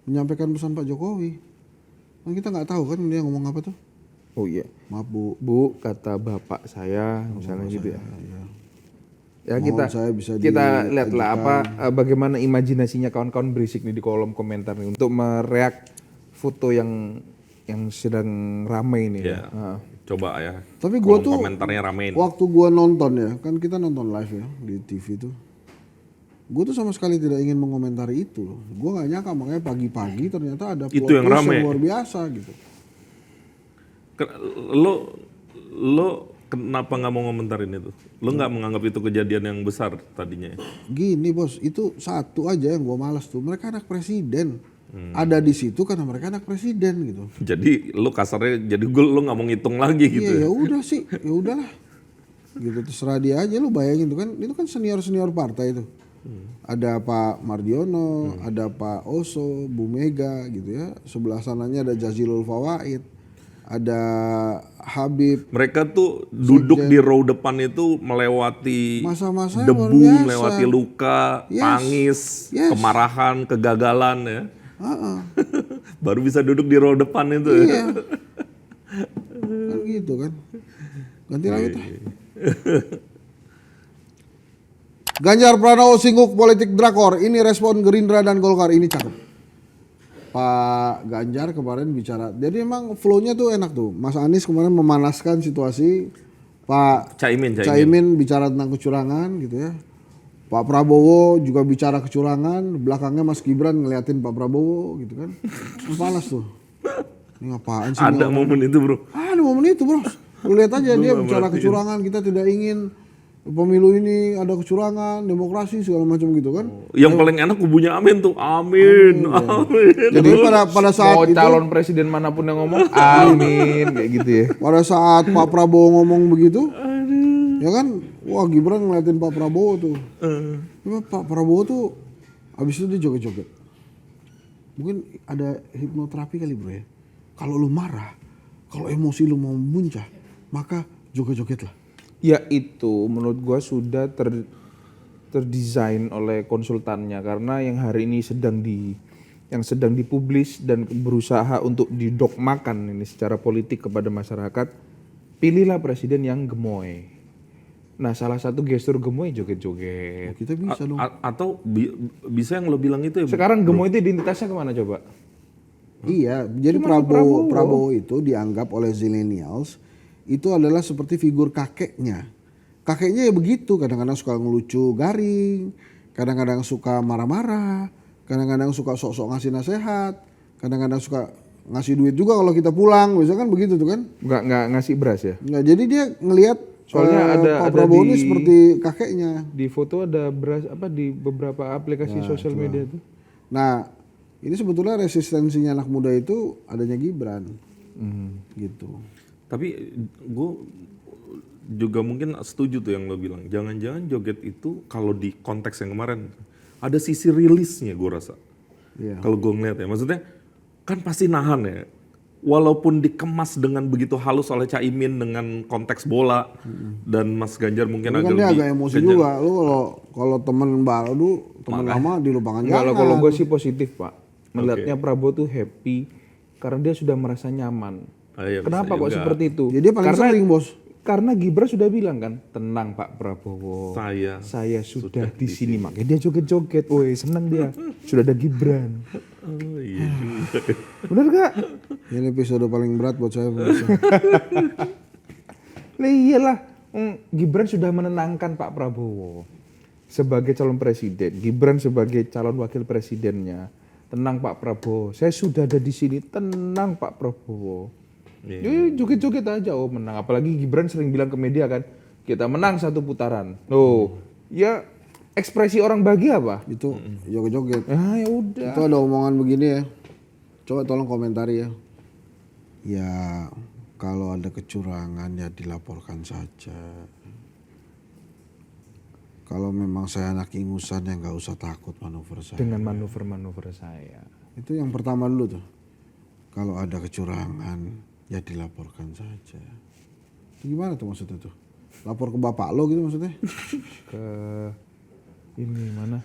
menyampaikan pesan Pak Jokowi. Kan kita nggak tahu kan dia ngomong apa tuh. oh iya Maaf Bu. Bu kata bapak saya misalnya gitu ya. Ya Mohon saya bisa kita lihatlah apa bagaimana imajinasinya kawan-kawan Berisik nih di kolom komentar nih untuk mereak foto yang sedang ramai ini. Ya. Coba ya. Tapi gua kolom tuh komentarnya ramein. waktu gua nonton ya, kan kita nonton live ya di TV tuh. Gue tuh sama sekali tidak ingin mengomentari itu loh. Gue gak nyangka makanya pagi-pagi ternyata ada Itu plot yang twist rame. luar biasa gitu. Lo kenapa nggak mau ngomentarin itu? Lo nggak menganggap itu kejadian yang besar tadinya? Gini bos, itu satu aja yang gue malas tuh. Mereka anak presiden. Ada di situ karena mereka anak presiden gitu. Jadi lo kasarnya, jadi lo nggak mau ngitung lagi gitu. Iya ya udah sih, ya udahlah. Gitu terserah dia aja lo bayangin tuh kan, itu kan senior partai itu. Ada Pak Mardiono, ada Pak Oso, Bu Mega gitu ya. Sebelah sananya ada Jazilul Fawaid, ada Habib. Mereka tuh duduk di row depan itu melewati Masa-masa luar debu, biasa. melewati luka, tangis, kemarahan, kegagalan ya. Baru bisa duduk di row depan itu. Iya. Kan gitu kan. Ganti lagi tuh. Ganjar Pranowo singguk politik drakor. Ini respon Gerindra dan Golkar. Ini cakep. Pak Ganjar kemarin bicara. Jadi emang flow-nya tuh enak tuh. Mas Anies kemarin memanaskan situasi. Pak Caimin bicara tentang kecurangan gitu ya. Pak Prabowo juga bicara kecurangan. Belakangnya Mas Gibran ngeliatin Pak Prabowo gitu kan. Panas tuh. Ini apaan sih? Ada momen itu bro. Ada momen itu bro. Lu lihat aja dia bicara kecurangan. Kita tidak ingin pemilu ini ada kecurangan, demokrasi segala macam gitu kan. Yang paling enak kubunya Amin tuh. Amin. Jadi pada saat Mau itu, calon presiden manapun yang ngomong, amin, kayak gitu ya. pada saat Pak Prabowo ngomong begitu, ya kan, wah Gibran ngeliatin Pak Prabowo tuh. Cuma Pak Prabowo tuh habis itu dia joget-joget. Mungkin ada hipnoterapi kali bro ya. Kalau lu marah, kalau emosi lu mau muncah, maka joget-joget lah. Ya itu menurut gua sudah terdesain oleh konsultannya karena yang hari ini sedang dipublis dan berusaha untuk didogmakan ini secara politik kepada masyarakat, pilihlah presiden yang gemoy. Nah, salah satu gestur gemoy joget-joget. Kita bisa dong. Atau bisa yang lo bilang itu ya. Sekarang gemoy itu identitasnya kemana coba? Iya, jadi Prabowo itu dianggap oleh zillennials itu adalah seperti figur kakeknya. Kakeknya ya begitu, kadang-kadang suka ngelucu garing, kadang-kadang suka marah-marah, kadang-kadang suka sok-sok ngasih nasihat, kadang-kadang suka ngasih duit juga kalau kita pulang, biasanya kan begitu tuh kan? Nggak ngasih beras ya? Nggak, jadi dia ngelihat Soalnya Pak Prabowo ini seperti kakeknya. Di foto ada beras apa di beberapa aplikasi sosial media tuh. Nah, ini sebetulnya resistensinya anak muda itu adanya Gibran, gitu. Tapi gue juga mungkin setuju tuh yang lo bilang. Jangan-jangan joget itu kalau di konteks yang kemarin ada sisi rilisnya gue rasa. Iya. Kalau gue ngeliat ya, maksudnya kan pasti nahan ya. Walaupun dikemas dengan begitu halus oleh Caimin dengan konteks bola dan Mas Ganjar mungkin Tapi kan agak dia lebih agak emosi juga. Lu kalau temen baru, temen lama dilupakan jangan. Kalau gue sih positif pak, melihatnya Prabowo tuh happy karena dia sudah merasa nyaman. Iya, Kenapa kok seperti itu? Jadi dia paling sering bos. Karena Gibran sudah bilang kan, tenang Pak Prabowo, saya sudah di sini. Makanya dia joget-joget, woi seneng dia, sudah ada Gibran. Oh iya juga. Bener gak? Ini episode paling berat buat saya. Lah iyalah, Gibran sudah menenangkan Pak Prabowo sebagai calon presiden, Gibran sebagai calon wakil presidennya. Tenang Pak Prabowo, saya sudah ada di sini. Tenang Pak Prabowo. Jadi joget-joget aja, oh menang. Apalagi Gibran sering bilang ke media kan, kita menang 1 putaran. Loh, ya ekspresi orang bahagia apa? Itu joget-joget. Ya udah. Itu ada omongan begini ya. Coba tolong komentari ya. Ya kalau ada kecurangan ya dilaporkan saja. Kalau memang saya anak ingusan ya nggak usah takut manuver saya. Dengan manuver-manuver saya. Itu yang pertama dulu tuh. Kalau ada kecurangan ya dilaporkan saja. Gimana tuh maksudnya tuh? Lapor ke bapak lo gitu maksudnya? Ke ini mana?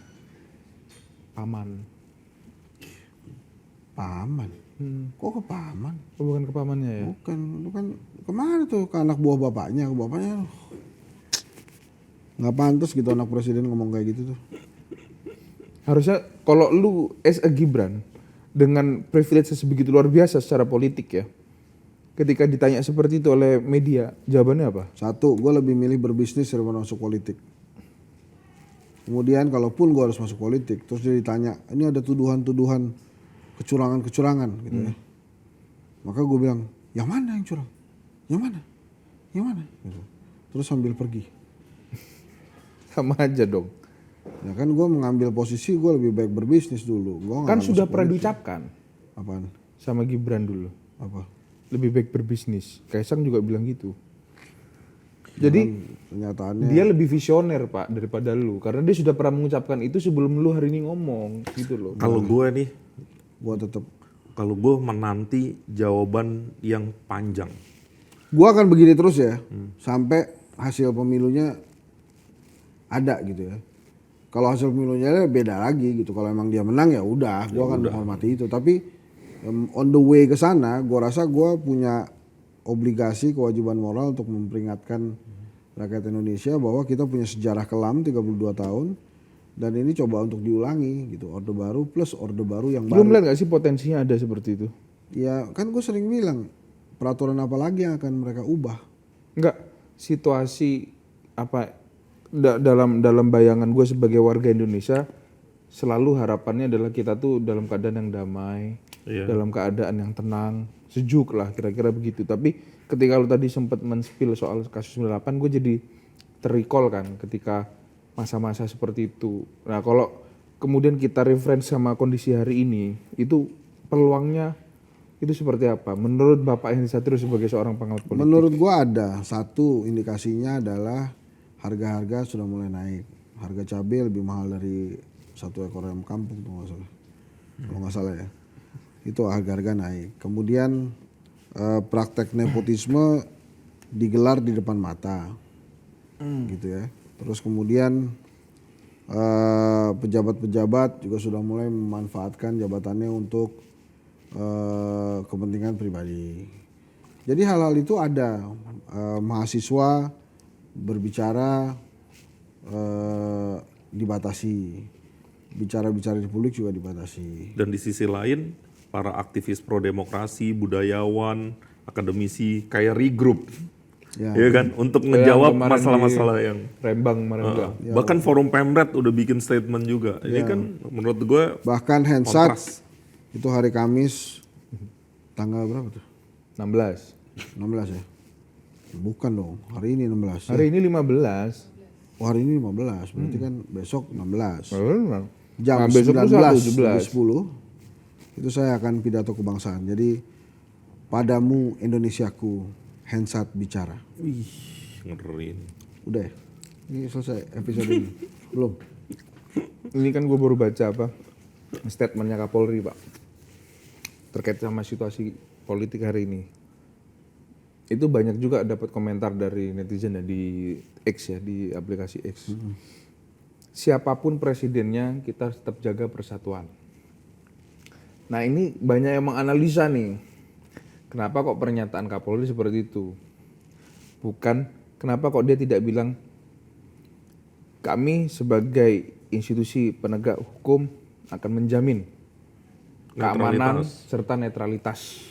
Paman. Paman? Kok ke paman? Oh, bukan ke pamannya ya? Bukan, lu kan kemana tuh ke anak buah bapaknya, ke bapaknya. Nggak pantas gitu anak presiden ngomong kayak gitu tuh. Harusnya kalau lu as a Gibran dengan privilege sebegitu luar biasa secara politik ya. Ketika ditanya seperti itu oleh media, jawabannya apa? Satu, gue lebih milih berbisnis daripada masuk politik. Kemudian kalaupun gue harus masuk politik, terus dia ditanya, ini ada tuduhan-tuduhan kecurangan-kecurangan gitu ya. Maka gue bilang, yang mana yang curang? Yang mana? Yang mana? Gitu. Terus sambil pergi. Sama aja dong. Ya kan gue mengambil posisi gue lebih baik berbisnis dulu. Gua Kan nggak sudah masuk pernah politik. diucapkan Apaan? sama Gibran dulu. Apa? Lebih baik berbisnis. Kaisang juga bilang gitu. Jadi Kenyataannya dia lebih visioner pak daripada lu. Karena dia sudah pernah mengucapkan itu sebelum lu hari ini ngomong gitu loh. Kalau gue nih, gue tetap. kalau gue menanti jawaban yang panjang. Gue akan begini terus ya, sampai hasil pemilunya ada gitu ya. Kalau hasil pemilunya beda lagi gitu. Kalau emang dia menang ya udah, gue akan menghormati itu. Tapi on the way ke sana, gue rasa gue punya obligasi, kewajiban moral untuk memperingatkan rakyat Indonesia bahwa kita punya sejarah kelam 32 tahun dan ini coba untuk diulangi gitu. Orde baru plus orde baru yang Belum baru. lihat gak sih potensinya ada seperti itu? Ya kan gue sering bilang peraturan apa lagi yang akan mereka ubah. Enggak, situasi apa dalam bayangan gue sebagai warga Indonesia selalu harapannya adalah kita tuh dalam keadaan yang damai, dalam keadaan yang tenang, sejuk lah kira-kira begitu. Tapi ketika lu tadi sempat men-spill soal kasus 98 gue jadi terrecall kan ketika masa-masa seperti itu. Nah kalau kemudian kita reference sama kondisi hari ini, itu peluangnya itu seperti apa? Menurut Bapak Henry Satrio sebagai seorang pengamat politik. Menurut gua ada satu indikasinya adalah harga-harga sudah mulai naik. Harga cabai lebih mahal dari 1 ekor ayam kampung tuh nggak salah. Kalau nggak salah ya. Itu harga-harga naik. Kemudian praktek nepotisme digelar di depan mata. Gitu ya. Terus kemudian pejabat-pejabat juga sudah mulai memanfaatkan jabatannya untuk kepentingan pribadi. Jadi hal-hal itu ada. Mahasiswa berbicara dibatasi, bicara-bicara di publik juga dibatasi. Dan di sisi lain, para aktivis pro demokrasi, budayawan, akademisi kayak regroup, ya kan, untuk ngejawab masalah-masalah yang Rembang kemarin. bahkan Forum Pemret udah bikin statement juga. Ini kan menurut gue Bahkan Hensat itu hari Kamis tanggal berapa tuh? 16. 16 ya? Bukan dong, hari ini 16 ya. Hari ini 15. Oh, hari ini 15, berarti kan besok 16. Jam Jam besok 19, 17. 10 itu saya akan pidato kebangsaan. Jadi padamu Indonesiaku, Hensat bicara. wih, ngeri. Udah ya? Ini selesai episode ini. Belum? Ini kan gue baru baca statementnya Kapolri Pak. Terkait sama situasi politik hari ini. Itu banyak juga dapat komentar dari netizen ya di X ya, di aplikasi X. Siapapun presidennya kita tetap jaga persatuan. Nah ini banyak yang menganalisa nih. Kenapa kok pernyataan Kapolri seperti itu? Bukan, kenapa kok dia tidak bilang kami sebagai institusi penegak hukum akan menjamin keamanan serta netralitas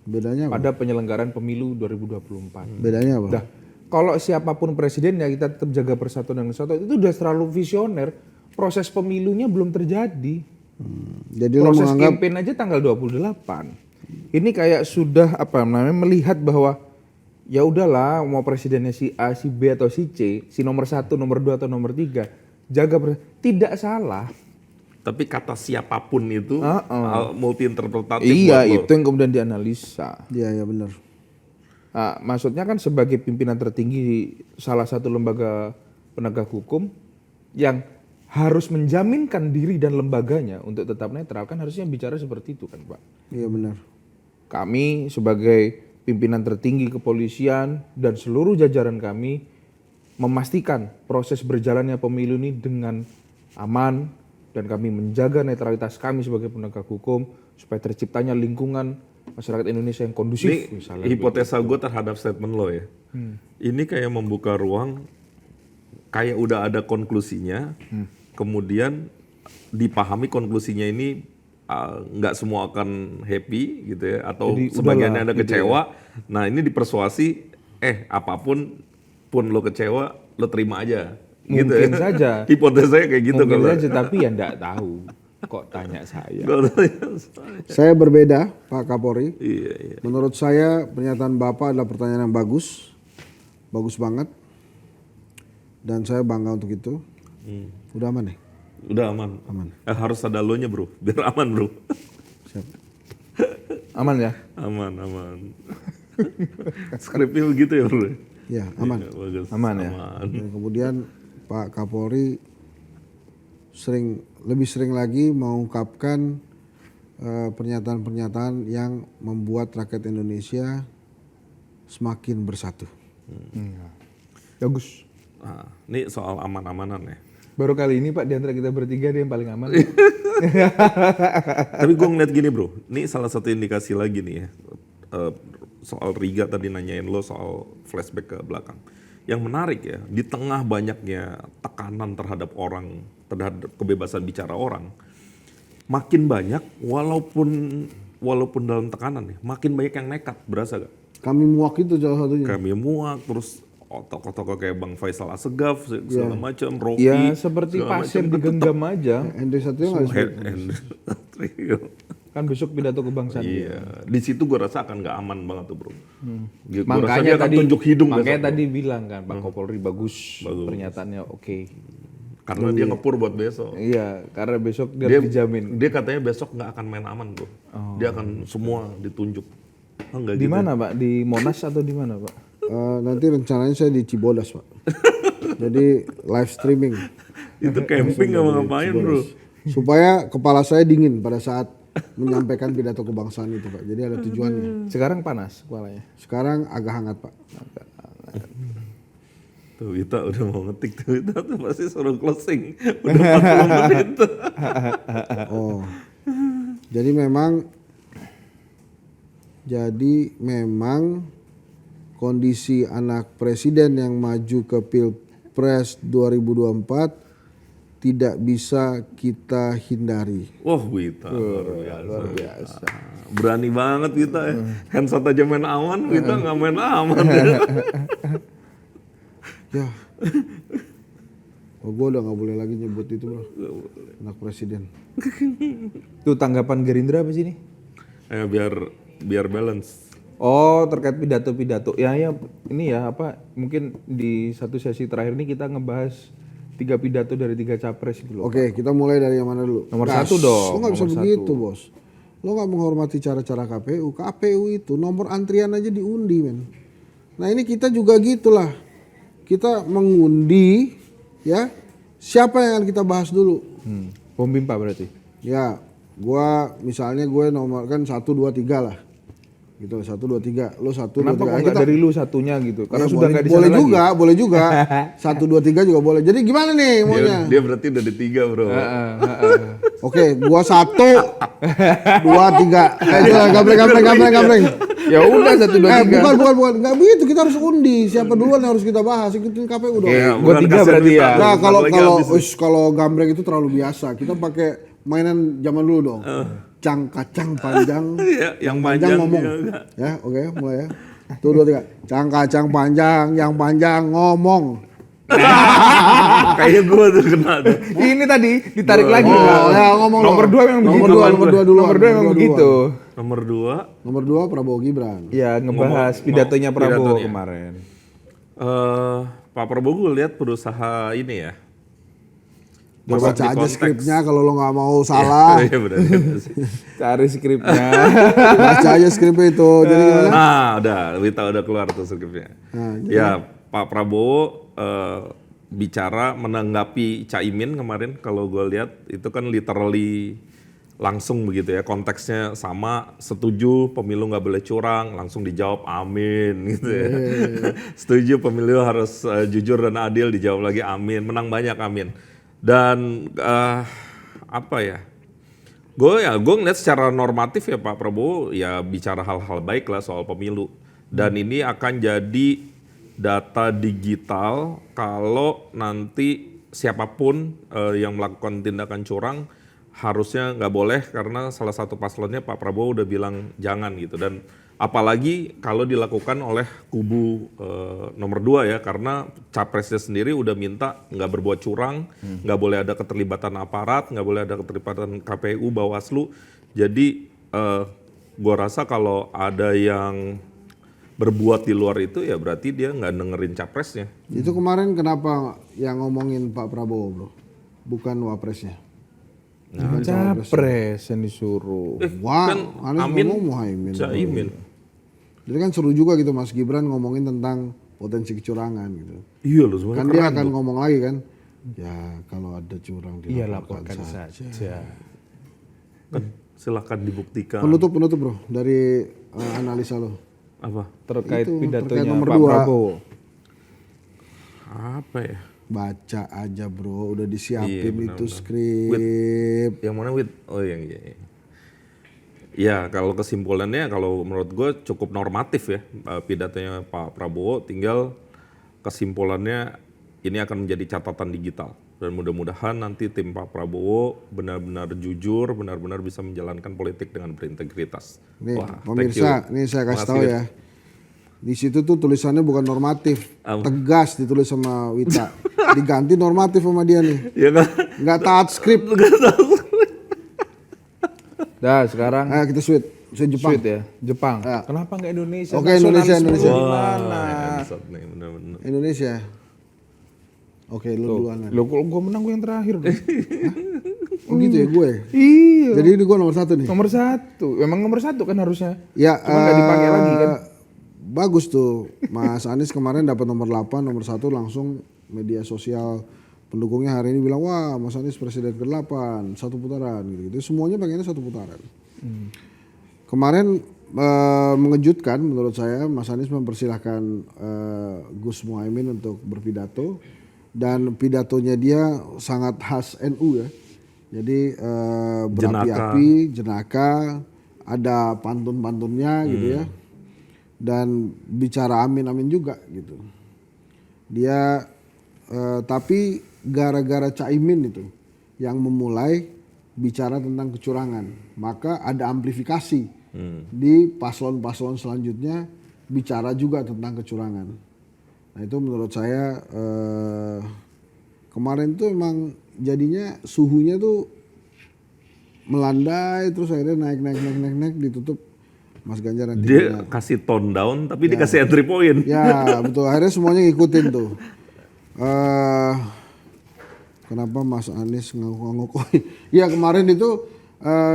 Bedanya apa? pada penyelenggaraan pemilu 2024. Bedanya apa? Nah, kalau siapapun presidennya kita tetap jaga persatuan dan kesatuan itu udah terlalu visioner. Proses pemilunya belum terjadi. Jadi lo Proses menganggap campaign aja tanggal 28. Ini kayak sudah melihat bahwa ya udahlah mau presidennya si A, si B atau si C, si nomor 1, nomor 2 atau nomor 3, tidak salah. Tapi kata siapapun itu multi interpretatif. Iya, buat lo. itu yang kemudian dianalisa. Iya benar. Nah, maksudnya kan sebagai pimpinan tertinggi salah satu lembaga penegak hukum yang harus menjaminkan diri dan lembaganya untuk tetap netral kan harusnya bicara seperti itu kan Pak. Iya benar. Kami sebagai pimpinan tertinggi kepolisian dan seluruh jajaran kami memastikan proses berjalannya pemilu ini dengan aman dan kami menjaga netralitas kami sebagai penegak hukum supaya terciptanya lingkungan masyarakat Indonesia yang kondusif. Ini misalnya hipotesa gue terhadap statement lo ya. Ini kayak membuka ruang, kayak udah ada konklusinya, kemudian dipahami konklusinya ini nggak semua akan happy gitu ya, atau Jadi, sebagiannya ada udahlah, gitu kecewa. Nah ini dipersuasi, apapun pun lo kecewa, lo terima aja. Gitu Mungkin ya. saja. Hipotesanya kayak gitu mungkin kalau. saja tapi ya enggak tahu. Kok tanya saya? Saya berbeda Pak Kapolri. Iya. Menurut saya pernyataan Bapak adalah pertanyaan yang bagus. Bagus banget. Dan saya bangga untuk itu. Udah aman nih? Udah aman. Harus ada lo nya bro, biar aman bro. Siap. Aman ya? Aman. Skripnya begitu ya bro? Ya aman. Iya, bagus. Aman ya? Dan kemudian Pak Kapolri lebih sering lagi mengungkapkan pernyataan-pernyataan yang membuat rakyat Indonesia semakin bersatu. Bagus. Nah, ini soal aman-amanan ya. Baru kali ini Pak di antara kita bertiga dia yang paling aman. Tapi gue ngeliat gini bro, ini salah satu indikasi lagi nih ya. Soal Riga tadi nanyain lo soal flashback ke belakang. Yang menarik ya, di tengah banyaknya tekanan terhadap orang, terhadap kebebasan bicara orang, makin banyak walaupun dalam tekanan ya, makin banyak yang nekat, berasa gak? Kami muak itu salah satunya. Kami muak, terus tokoh-tokoh kayak Bang Faisal Asegaf segala macam, Rocky. Ya seperti pasir digenggam aja. Hendri Satrio nggak disebut. Kan besok pidato kebangsaan. Iya, di situ gue rasa akan nggak aman banget tuh bro. Gua rasa Makanya dia akan tadi tunjuk hidung makanya besok. tadi bilang kan Pak Kapolri bagus pernyataannya oke. Karena dia ngepur buat besok. Iya, karena besok dia harus dijamin. Dia katanya besok nggak akan main aman bro. Dia akan semua ditunjuk. Oh, enggak Di gitu. mana Pak? Di Monas atau di mana Pak? Nanti rencananya saya di Cibodas Pak. Jadi live streaming. Itu camping nggak mau ngapain bro. Supaya kepala saya dingin pada saat menyampaikan pidato kebangsaan itu Pak. Jadi ada tujuannya. Sekarang panas kepalanya. Sekarang agak hangat Pak. Tuh Wita udah mau ngetik tuh. Wita tuh pasti suruh closing. Udah 40 menit. Oh. Jadi memang kondisi anak presiden yang maju ke Pilpres 2024 tidak bisa kita hindari. Wah Wita luar biasa. Berani banget Wita ya. Handshot aja main aman, Wita nggak main aman. Ya. Oh, gue udah nggak boleh lagi nyebut itu bro. Anak presiden. Tuh tanggapan Gerindra apa sih ini? Biar balance. Oh, terkait pidato-pidato. Ya ini ya apa mungkin di satu sesi terakhir ini kita ngebahas 3 pidato dari 3 capres gitu loh. Oke, kita mulai dari yang mana dulu? Nomor 1 dong. Lo nggak bisa nomor begitu 1. bos. Lo nggak menghormati cara-cara KPU. KPU itu nomor antrian aja diundi men. Nah ini kita juga gitulah. Kita mengundi ya. Siapa yang akan kita bahas dulu? Pom Bimpa berarti. Ya, misalnya gue nomor kan 1, 2, 3 lah. Gitu 1, 2, 3. Lo 1, 2, 3. Kenapa kok nggak dari lu satunya gitu? Karena Ya, sudah nggak di sana boleh lagi. juga, boleh juga. 1, 2, 3 juga boleh. Jadi gimana nih maunya? Dia berarti udah di 3 bro. Oke, gua 1, 2, 3. Itulah gambreng. Ya udah 1, 2, 3. Bukan. Nggak begitu, kita harus undi. Siapa duluan yang harus kita bahas? Ikutin KPU dong. Oke, Gua 3 berarti ya. Nah, kalau gambreng itu terlalu biasa. Kita pakai mainan zaman dulu dong. Kacang panjang. Iya, yang panjang ngomong. juga. Ya, oke, mulai ya. Tuh 2, 3. Kacang panjang, yang panjang ngomong. Kayaknya gue tuh kena tuh. Ini tadi ditarik lagi. Oh, ya ngomong. Nomor 2 memang begitu. Nomor 2 dulu. Nomor 2 memang begitu. Nomor 2. Nomor 2 Prabowo Gibran. Ya ngebahas pidatonya Prabowo kemarin. Pak Prabowo gue lihat berusaha ini ya. Udah Masuk baca di aja konteks. skripnya kalau lo nggak mau salah. Iya benar sih. Cari skripnya. Baca aja skripnya itu. Jadi gimana? Nah, Wita udah keluar tuh skripnya. Ya, Pak Prabowo bicara menanggapi Caimin kemarin kalau gue lihat itu kan literally langsung begitu ya, konteksnya sama, setuju pemilu nggak boleh curang, langsung dijawab amin gitu ya. Setuju pemilu harus jujur dan adil, dijawab lagi amin, menang banyak amin. Dan apa ya? Gue ngeliat secara normatif ya Pak Prabowo ya bicara hal-hal baik lah soal pemilu. Dan ini akan jadi data digital kalau nanti siapapun yang melakukan tindakan curang harusnya nggak boleh karena salah satu paslonnya Pak Prabowo udah bilang jangan gitu. Dan apalagi kalau dilakukan oleh kubu nomor 2 ya, karena capresnya sendiri udah minta nggak berbuat curang, nggak boleh ada keterlibatan aparat, nggak boleh ada keterlibatan KPU, Bawaslu. Jadi gua rasa kalau ada yang berbuat di luar itu ya berarti dia nggak dengerin capresnya. Itu kemarin kenapa yang ngomongin Pak Prabowo bro? Bukan wapresnya. Capres yang disuruh. Wah, Kan Anies Amin, ngomong Muhaimin. Caimin. Jadi kan seru juga gitu Mas Gibran ngomongin tentang potensi kecurangan gitu. Iya loh sebenarnya Kan dia akan ngomong lagi kan, ya kalau ada curang Iya dilaporkan laporkan saja. saja. kan silahkan dibuktikan. Penutup bro dari analisa lo. Apa? Terkait Itu, pidatonya terkait nomor Pak 2. Prabowo. Apa ya? Baca aja bro, udah disiapin Iya, benar, itu benar. skrip. Yang mana Wid? Oh yang iya. Ya kalau kesimpulannya kalau menurut gue cukup normatif ya pidatonya Pak Prabowo. Tinggal kesimpulannya ini akan menjadi catatan digital. Dan mudah-mudahan nanti tim Pak Prabowo benar-benar jujur, benar-benar bisa menjalankan politik dengan berintegritas. Nih Wah, thank pemirsa, you. nih saya kasih Makasih, tahu Wid. ya. Di situ tuh tulisannya bukan normatif, tegas ditulis sama Wita. Diganti normatif sama dia nih. Iya kan? Nggak taat skrip. Dah sekarang Nah, kita switch Jepang. Sweet ya, Jepang. Ya. Kenapa nggak Indonesia? Oke, Indonesia. Nasionalisme di Wah, mana? bangsat nih, bener-bener. Indonesia. Oke, lu duluan. Lo kalau gue menang gue yang terakhir. dong. Oh gitu ya gue. Iya. Jadi ini gue nomor 1 nih. Nomor 1. Emang nomor 1 kan harusnya. Ya, Cuma nggak dipakai lagi kan. Bagus tuh. Mas Anies kemarin dapat nomor 8, nomor 1 langsung media sosial pendukungnya hari ini bilang, wah Mas Anies presiden ke-8, 1 putaran gitu. Semuanya pengennya 1 putaran. Kemarin mengejutkan menurut saya, Mas Anies mempersilahkan Gus Muhaimin untuk berpidato dan pidatonya dia sangat khas NU ya. Jadi berapi-api, jenaka, ada pantun-pantunnya gitu ya. Dan bicara amin-amin juga gitu. Dia tapi gara-gara Caimin itu yang memulai bicara tentang kecurangan, maka ada amplifikasi di paslon-paslon selanjutnya bicara juga tentang kecurangan. Nah itu menurut saya kemarin tuh emang jadinya suhunya tuh melandai terus akhirnya naik ditutup Mas Ganjar nanti. Dia kasih tone down tapi dikasih entry point. Ya betul, akhirnya semuanya ngikutin tuh. Kenapa Mas Anies ngangguk-ngangguk? Ya kemarin itu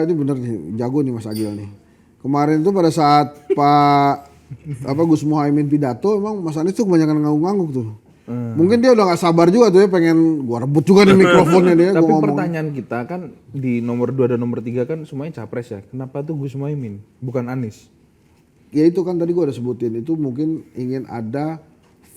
ini bener nih, jago nih Mas Agil nih. Kemarin tuh pada saat Gus Muhaimin pidato, emang Mas Anies tuh kebanyakan ngangguk-ngangguk tuh. Mungkin dia udah gak sabar juga tuh ya, pengen gua rebut juga nih mikrofonnya dia. Tapi Gua ngomong. pertanyaan kita kan di nomor 2 dan nomor 3 kan semuanya capres ya. Kenapa tuh Gus Muhaimin bukan Anies? Ya itu kan tadi gua udah sebutin, itu mungkin ingin ada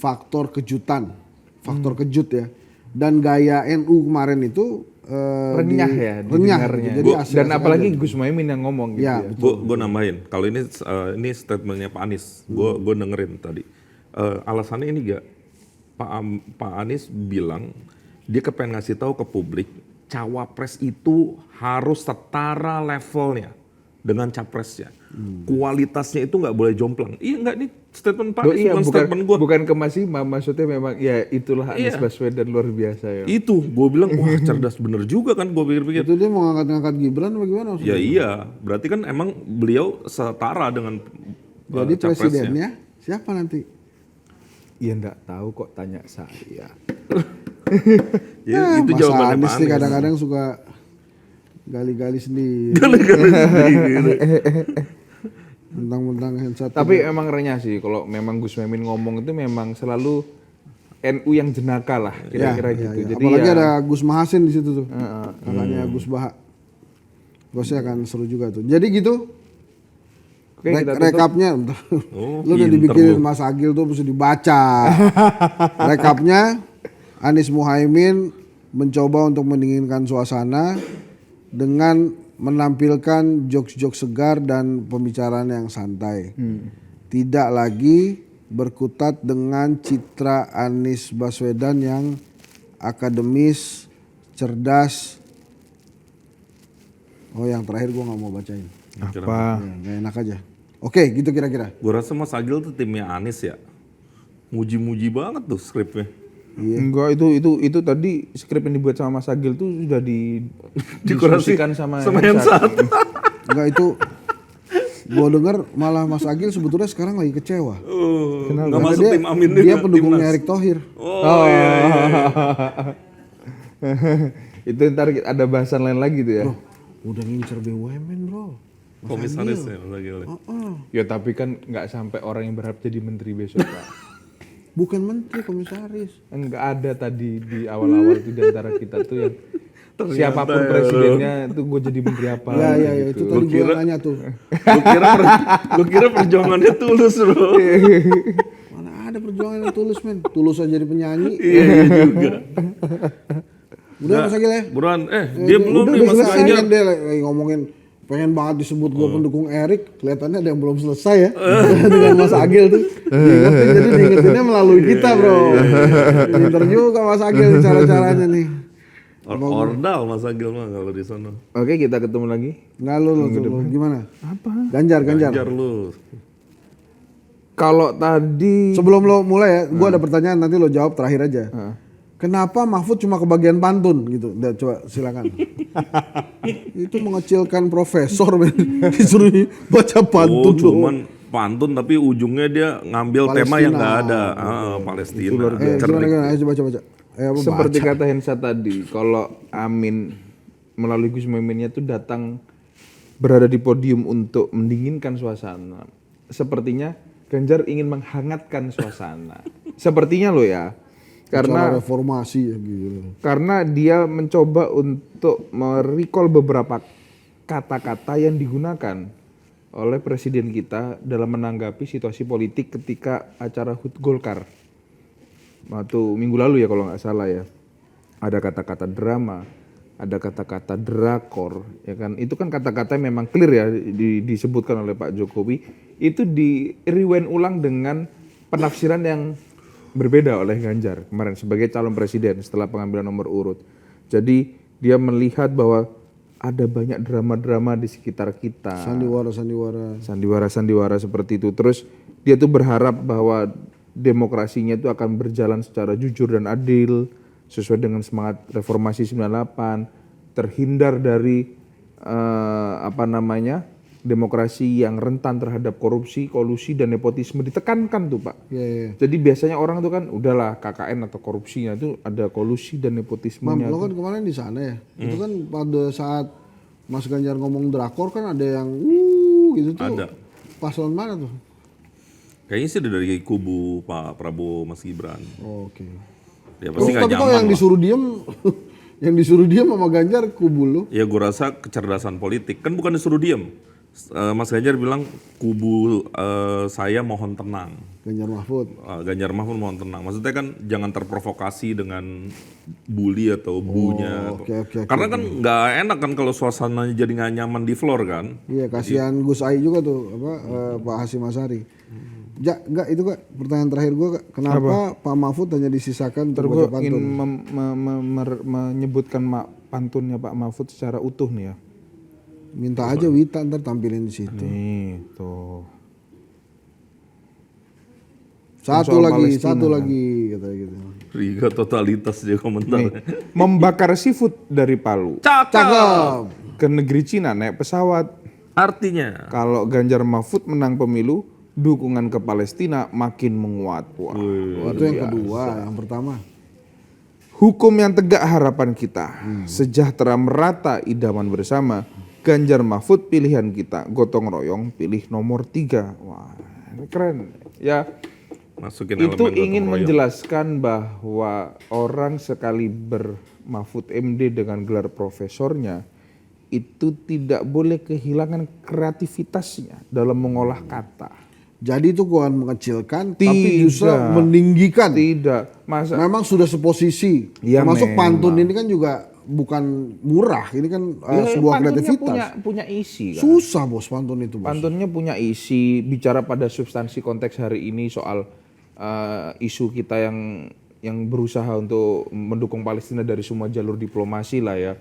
faktor kejutan, faktor kejut ya. Dan gaya NU kemarin itu Renyah ya renyah. didengarnya. Jadi Dan asik-asik apalagi aja. Gus Muhaimin yang ngomong gitu Ya, ya. Gue nambahin, kalau ini statementnya Pak Anies, gue dengerin tadi. Alasannya ini gak, Pak Anies bilang dia kepengen ngasih tahu ke publik, cawapres itu harus setara levelnya dengan capresnya. Kualitasnya itu nggak boleh jomplang. Iya nggak, nih statement Pak Anies, bukan statement gue. Bukan ke Mas Imam, maksudnya memang ya itulah Anies Iya. Baswedan luar biasa ya. Itu gue bilang, wah cerdas bener juga kan, gue pikir-pikir. Itu dia mau ngangkat-ngangkat Gibran apa gimana? Ya iya, berarti kan emang beliau setara dengan Jadi capresnya. presidennya siapa nanti? Ya enggak tahu kok, tanya saya. Ya, itu Mas jawabannya Anies Pak nih Anies. kadang-kadang suka gali-gali sendiri. Mentang-mentang handset. Tapi emang renyah sih kalau memang Gus Muhaimin ngomong itu memang selalu NU yang jenaka lah kira-kira gitu. Ya. Jadi Apalagi ya, ada Gus Mahasin di situ tuh. Kakaknya Gus Baha. Pasti akan seru juga tuh. Jadi gitu. oke, kita tutup. Rekapnya, Oh, lu udah pinter dibikinin lu. Mas Agil tuh mesti dibaca. Rekapnya, Anies Muhaimin mencoba untuk mendinginkan suasana dengan menampilkan jokes-jokes segar dan pembicaraan yang santai. Tidak lagi berkutat dengan citra Anies Baswedan yang akademis, cerdas. Oh yang terakhir gua nggak mau bacain. Apa? Ya, nggak enak aja. Oke, gitu kira-kira. Gue rasa Mas Agil tuh timnya Anies ya. Muji-muji banget tuh skripnya. Enggak, itu tadi skrip yang dibuat sama Mas Agil tuh sudah Dikurasi didiskusikan sama yang satu. Enggak itu gua dengar malah Mas Agil sebetulnya sekarang lagi kecewa. Nggak Karena masuk tim Amin dia juga, pendukungnya timnas. Erick Thohir. Oh, iya. Itu ntar ada bahasan lain lagi tuh ya. Bro, udah ngincer BUMN bro. Komisaris ya Mas Agil. Ya tapi kan nggak sampai orang yang berharap jadi menteri besok Pak. Bukan menteri, komisaris. Enggak ada tadi di awal-awal itu di antara kita tuh yang siapapun presidennya itu gue jadi menteri apa Ya, itu gitu. tadi gua nanya tuh. Lu kira perjuangannya tulus bro. Mana ada perjuangan yang tulus men. Tulus aja jadi penyanyi. Iya juga. Udah Mas Agil ya? Buruan, dia belum udah nih Mas selesai Ganjar. kan dia lagi ngomongin pengen banget disebut gua pendukung Erik, kelihatannya ada yang belum selesai ya dengan Mas Agil tuh. Diingetin, jadi diingetinnya melalui kita bro. Pinter juga Mas Agil cara-caranya nih. Ordal Mas Agil mah kalau di sana. Oke, kita ketemu lagi. Nggak lu gimana? Apa? Ganjar. Ganjar lu. Kalau tadi Sebelum lo mulai ya, gua ada pertanyaan nanti lo jawab terakhir aja. Kenapa Mahfud cuma kebagian pantun gitu? Udah, coba silakan. Itu mengecilkan profesor, men. Disuruh baca pantun. Cuman pantun tapi ujungnya dia ngambil tema yang nggak ada. Palestina. Gimana? Ayo coba. Seperti kata Hensa tadi, kalau Amin melalui Gus Muhaiminnya tuh datang berada di podium untuk mendinginkan suasana. Sepertinya Ganjar ingin menghangatkan suasana. Sepertinya loh ya. Karena reformasi ya gitu. Karena dia mencoba untuk merecall beberapa kata-kata yang digunakan oleh presiden kita dalam menanggapi situasi politik ketika acara HUT Golkar. Waktu minggu lalu ya kalau nggak salah ya. Ada kata-kata drama, ada kata-kata drakor, ya kan. Itu kan kata-kata yang memang clear ya disebutkan oleh Pak Jokowi. Itu di rewind ulang dengan penafsiran yang berbeda oleh Ganjar kemarin sebagai calon presiden setelah pengambilan nomor urut. Jadi dia melihat bahwa ada banyak drama-drama di sekitar kita. Sandiwara seperti itu. Terus dia tuh berharap bahwa demokrasinya itu akan berjalan secara jujur dan adil sesuai dengan semangat reformasi 98, terhindar dari demokrasi yang rentan terhadap korupsi, kolusi dan nepotisme ditekankan tuh Pak. Jadi biasanya orang tuh kan udahlah KKN atau korupsinya itu ada kolusi dan nepotismenya. Lo kan kemarin di sana ya. Itu kan pada saat Mas Ganjar ngomong drakor kan ada yang gitu tuh. Ada. Paslon mana tuh? Kayaknya sih dari kubu Pak Prabowo Mas Gibran. Oke. Ya pasti nggak Tapi nyaman kok yang lah. disuruh diem yang disuruh diem sama Ganjar kubu lu? Ya gue rasa kecerdasan politik. Kan bukan disuruh diem. Mas Ganjar bilang kubu saya mohon tenang. Ganjar Mahfud. Ganjar Mahfud mohon tenang. Maksudnya kan jangan terprovokasi dengan bully atau bunya. Oke. Karena kan nggak enak kan kalau suasananya jadi nggak nyaman di floor kan. Iya, kasihan Gus Ai juga tuh Pak Hasyim Asyari. Enggak itu Kak, pertanyaan terakhir gue Kak. Kenapa Pak Mahfud hanya disisakan untuk baca pantun? Ingin menyebutkan pantunnya Pak Mahfud secara utuh nih ya. Minta aja Wita ntar tampilin di situ. Nih, tuh. Satu lagi kata gitu. Riga totalitas dia komentar. Membakar seafood dari Palu Cakep. ke negeri Cina naik pesawat. Artinya Kalau Ganjar Mahfud menang pemilu, dukungan ke Palestina makin menguat. Wah, Itu yang kedua, yang pertama. Hukum yang tegak harapan kita, sejahtera merata idaman bersama. Ganjar Mahfud pilihan kita, gotong royong pilih nomor 3. Wah, ini keren. Ya, masukin itu elemen ingin gotong royong. menjelaskan bahwa orang sekaliber Mahfud MD dengan gelar profesornya itu tidak boleh kehilangan kreativitasnya dalam mengolah kata. Jadi itu bukan mengecilkan, tapi justru meninggikan. Tidak. Memang sudah seposisi. Ya, termasuk pantun ini kan juga bukan murah, ini kan sebuah kreativitas. Punya isi kan. Susah bos pantun itu bos. Pantunnya punya isi, bicara pada substansi konteks hari ini soal isu kita yang berusaha untuk mendukung Palestina dari semua jalur diplomasi lah ya.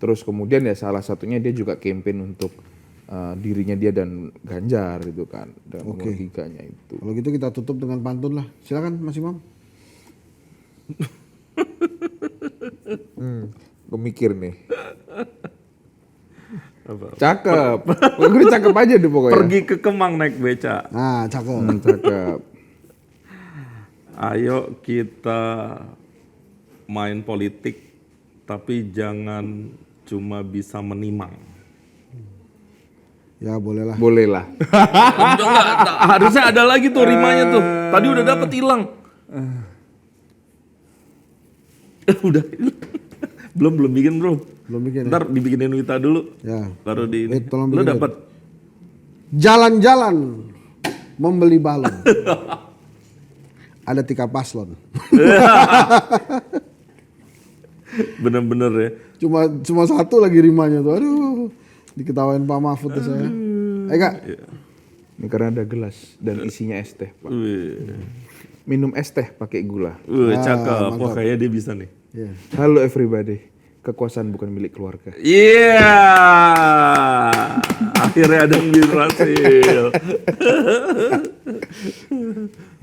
Terus kemudian ya salah satunya dia juga campaign untuk dirinya dia dan Ganjar gitu kan, dengan logikanya itu. Kalau gitu kita tutup dengan pantun lah. Silakan Mas Imam. Gue mikir nih. Cakep. Gue cakep aja deh pokoknya. Pergi ke Kemang naik beca. Nah, cakep. Cakep. Ayo kita main politik, tapi jangan cuma bisa menimang. Ya boleh lah. Boleh lah. Harusnya ada lagi tuh rimanya tuh. Tadi udah dapet hilang. Udah. belum bikin bro. Belum bikin. Ntar dibikinin Wita dulu. Ya. Baru di ini. Tolong Lu bikin. dapet. Jalan-jalan membeli balon. Ada 3 paslon. Bener-bener ya. Cuma satu lagi rimanya tuh. Aduh. Diketawain Pak Mahfud tuh saya. Kak. Ini karena ada gelas dan isinya es teh, Pak. Wih. Minum es teh pakai gula. Cakep. Wah kayaknya dia bisa nih. Yeah. Halo everybody. Kekuasaan bukan milik keluarga. Iya. Akhirnya ada yang berhasil.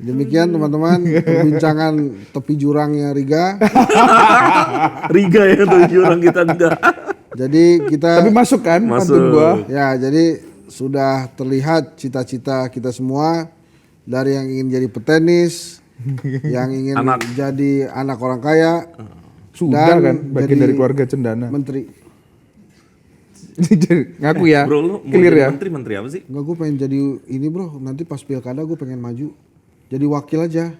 Demikian teman-teman perbincangan tepi jurangnya Riga. Riga ya tuh orang kita enggak. Jadi kita Tapi masuk kan Masuk. pantun gua. ya jadi sudah terlihat cita-cita kita semua dari yang ingin jadi petenis, yang ingin jadi anak orang kaya, Sudah dan kan bagian jadi dari keluarga Cendana. menteri. Ngaku ya. Bro lu mau Clear jadi ya. menteri apa sih? Enggak, gue pengen jadi ini bro, nanti pas pilkada gue pengen maju jadi wakil aja,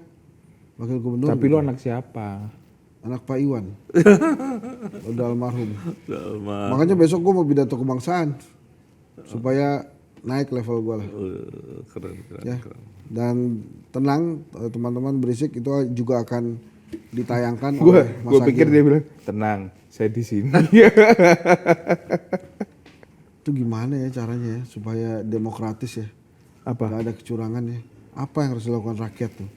wakil gubernur. Tapi lu anak siapa? Anak Pak Iwan, udah almarhum. Makanya besok gue mau pidato kebangsaan supaya naik level gue lah. Keren. Ya. Dan tenang teman-teman berisik itu juga akan ditayangkan Gue oleh Mas pikir Agil. dia bilang tenang, saya di sini. Itu gimana ya caranya ya supaya demokratis ya, Apa? nggak ada kecurangan ya. Apa yang harus dilakukan rakyat tuh?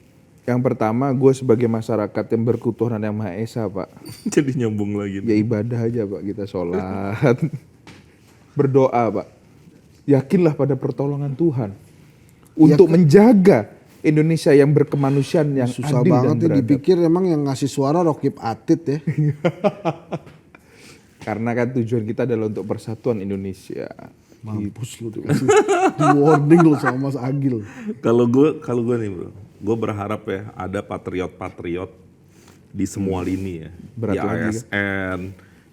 Yang pertama, gue sebagai masyarakat yang berketuhanan yang Maha Esa, Pak. Jadi nyambung lagi. Ya ibadah aja, Pak. Kita sholat, berdoa, Pak. Yakinlah pada pertolongan Tuhan untuk menjaga Indonesia yang berkemanusiaan, yang Susah adil banget dan ya beradab. dipikir emang yang ngasih suara Rokib Atid ya. Karena kan tujuan kita adalah untuk persatuan Indonesia. Mampus lu tuh. Di warning lu sama Mas Agil. Kalau gue nih bro, gue berharap ya ada patriot di semua lini ya, Berat di lagi, ASN,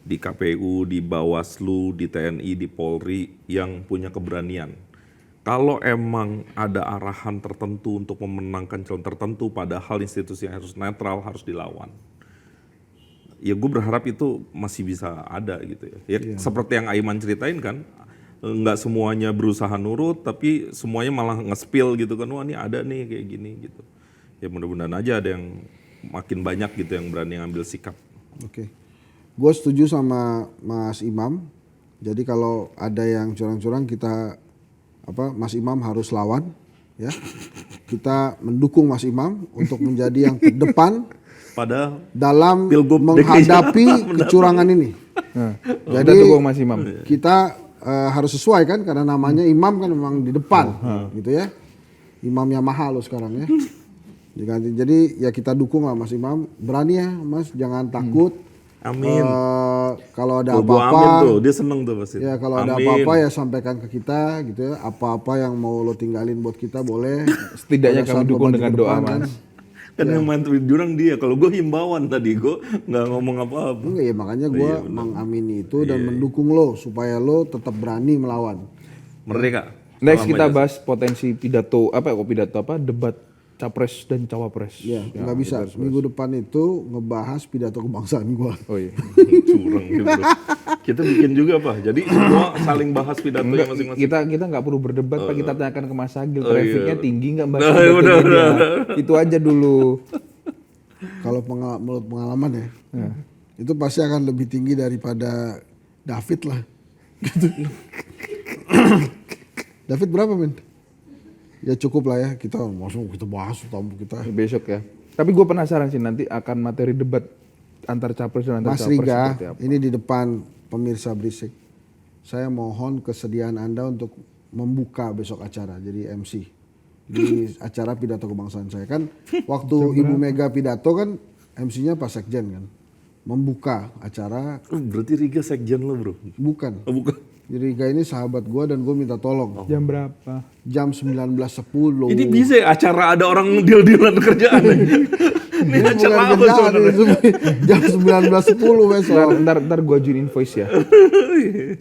di KPU, di Bawaslu, di TNI, di Polri yang punya keberanian. Kalau emang ada arahan tertentu untuk memenangkan calon tertentu, padahal institusi yang harus netral harus dilawan. Ya gue berharap itu masih bisa ada gitu ya. Ya seperti yang Aiman ceritain kan, nggak semuanya berusaha nurut, tapi semuanya malah nge-spill gitu kan, wah ini ada nih kayak gini gitu. Ya mudah-mudahan aja ada yang makin banyak gitu yang berani ngambil sikap. Oke. Gue setuju sama Mas Imam. Jadi kalau ada yang curang-curang kita Mas Imam harus lawan ya. Kita mendukung Mas Imam untuk menjadi yang terdepan Padahal dalam Pilgub menghadapi kecurangan ini. Nah, Jadi udah tuh gua Mas Imam. kita harus sesuai kan karena namanya imam kan memang di depan gitu ya. Imam Yamaha lo sekarang ya. Jadi ya kita dukung lah Mas Imam. Berani ya Mas, jangan takut. Amin. Kalau ada Tuh, gua amin apa-apa tuh, dia seneng tuh pasti. ya kalau ada Amin. apa-apa ya sampaikan ke kita gitu ya. Apa-apa yang mau lo tinggalin buat kita boleh. Setidaknya Pada kami saat lo dukung maju dengan ke doa, depan, kan. Mas. Kan yang main tweet jurang dia, kalau gue himbauan tadi, gue nggak ngomong apa-apa. Enggak ya makanya gue mengamini itu dan mendukung lo supaya lo tetap berani melawan. Merdeka. Next Salam kita aja. bahas potensi pidato debat capres dan cawapres. Ya, nggak bisa. Minggu depan itu ngebahas pidato kebangsaan gua. Oh iya. Curang gitu. Kita bikin juga Pak, jadi semua saling bahas pidatonya Enggak, masing-masing. kita nggak perlu berdebat, Pak. Kita tanyakan ke Mas Agil. Trafficnya tinggi nggak Mas? Nah, Pidatonya udah. dia? Itu aja dulu. Kalau menurut pengalaman ya, itu pasti akan lebih tinggi daripada David lah. Gitu. David berapa men? Ya cukup lah ya, kita bahas tamu kita. Besok ya. Tapi gue penasaran sih nanti akan materi debat antar capres dan antar Mas cawapres Riga, seperti apa. ini di depan pemirsa Berisik. Saya mohon kesediaan Anda untuk membuka besok acara jadi MC. Di acara pidato kebangsaan saya kan waktu Ibu Mega pidato kan MC-nya Pak Sekjen kan. Membuka acara Berarti Riga sekjen lo bro? bukan. Oh, bukan. Jadi Riga ini sahabat gua dan gue minta tolong. Jam berapa? Jam 19.10. Ini bisa ya acara ada orang deal-dealan kerjaan aja. Ini acara apa sebenarnya? Jam 19.10 besok. Ntar gue ajuin invoice ya.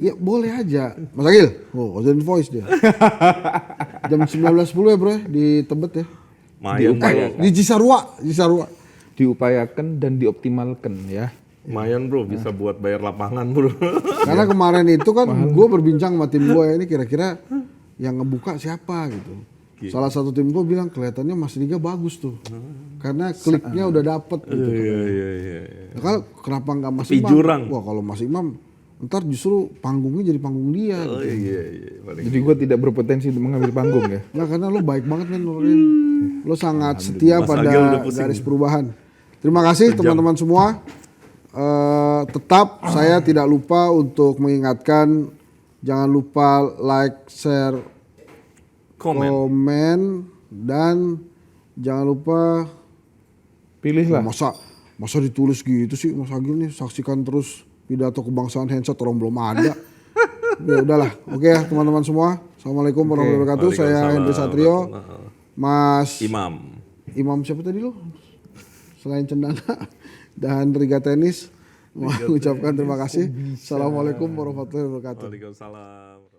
Ya boleh aja. Mas Agil, ajuin voice dia. Jam 19.10 ya bro di Tebet ya. Mayan bro. Di Cisarua. Diupayakan dan dioptimalkan ya. Mayan bro, bisa buat bayar lapangan bro. Karena kemarin itu kan gue berbincang sama tim gue ini kira-kira yang ngebuka siapa gitu. Salah satu tim gue bilang kelihatannya Mas Riga bagus tuh. Karena kliknya udah dapet gitu. Iya. Nah, kalau kenapa nggak Mas Tapi Imam? jurang. Wah kalau Mas Imam ntar justru panggungnya jadi panggung dia. Oh Gitu. iya. Paling Jadi gue tidak berpotensi untuk mengambil panggung ya. Nah karena lo baik banget kan Nurdin. Lo sangat setia Mas Agil pada udah pusing. garis perubahan. Terima kasih teman-teman semua. Tetap saya tidak lupa untuk mengingatkan jangan lupa like, share, komen. komen, Dan jangan lupa Pilihlah. masa ditulis gitu sih Mas Agil nih, saksikan terus pidato kebangsaan Handshot, orang belum ada. Ya udahlah. Oke ya teman-teman semua. Assalamualaikum warahmatullahi wabarakatuh. Saya Henry Satrio. Mas Imam siapa tadi lo? Selain Cendana dan Riga Tenis mengucapkan terima kasih. Assalamualaikum warahmatullahi wabarakatuh. Waalaikumsalam.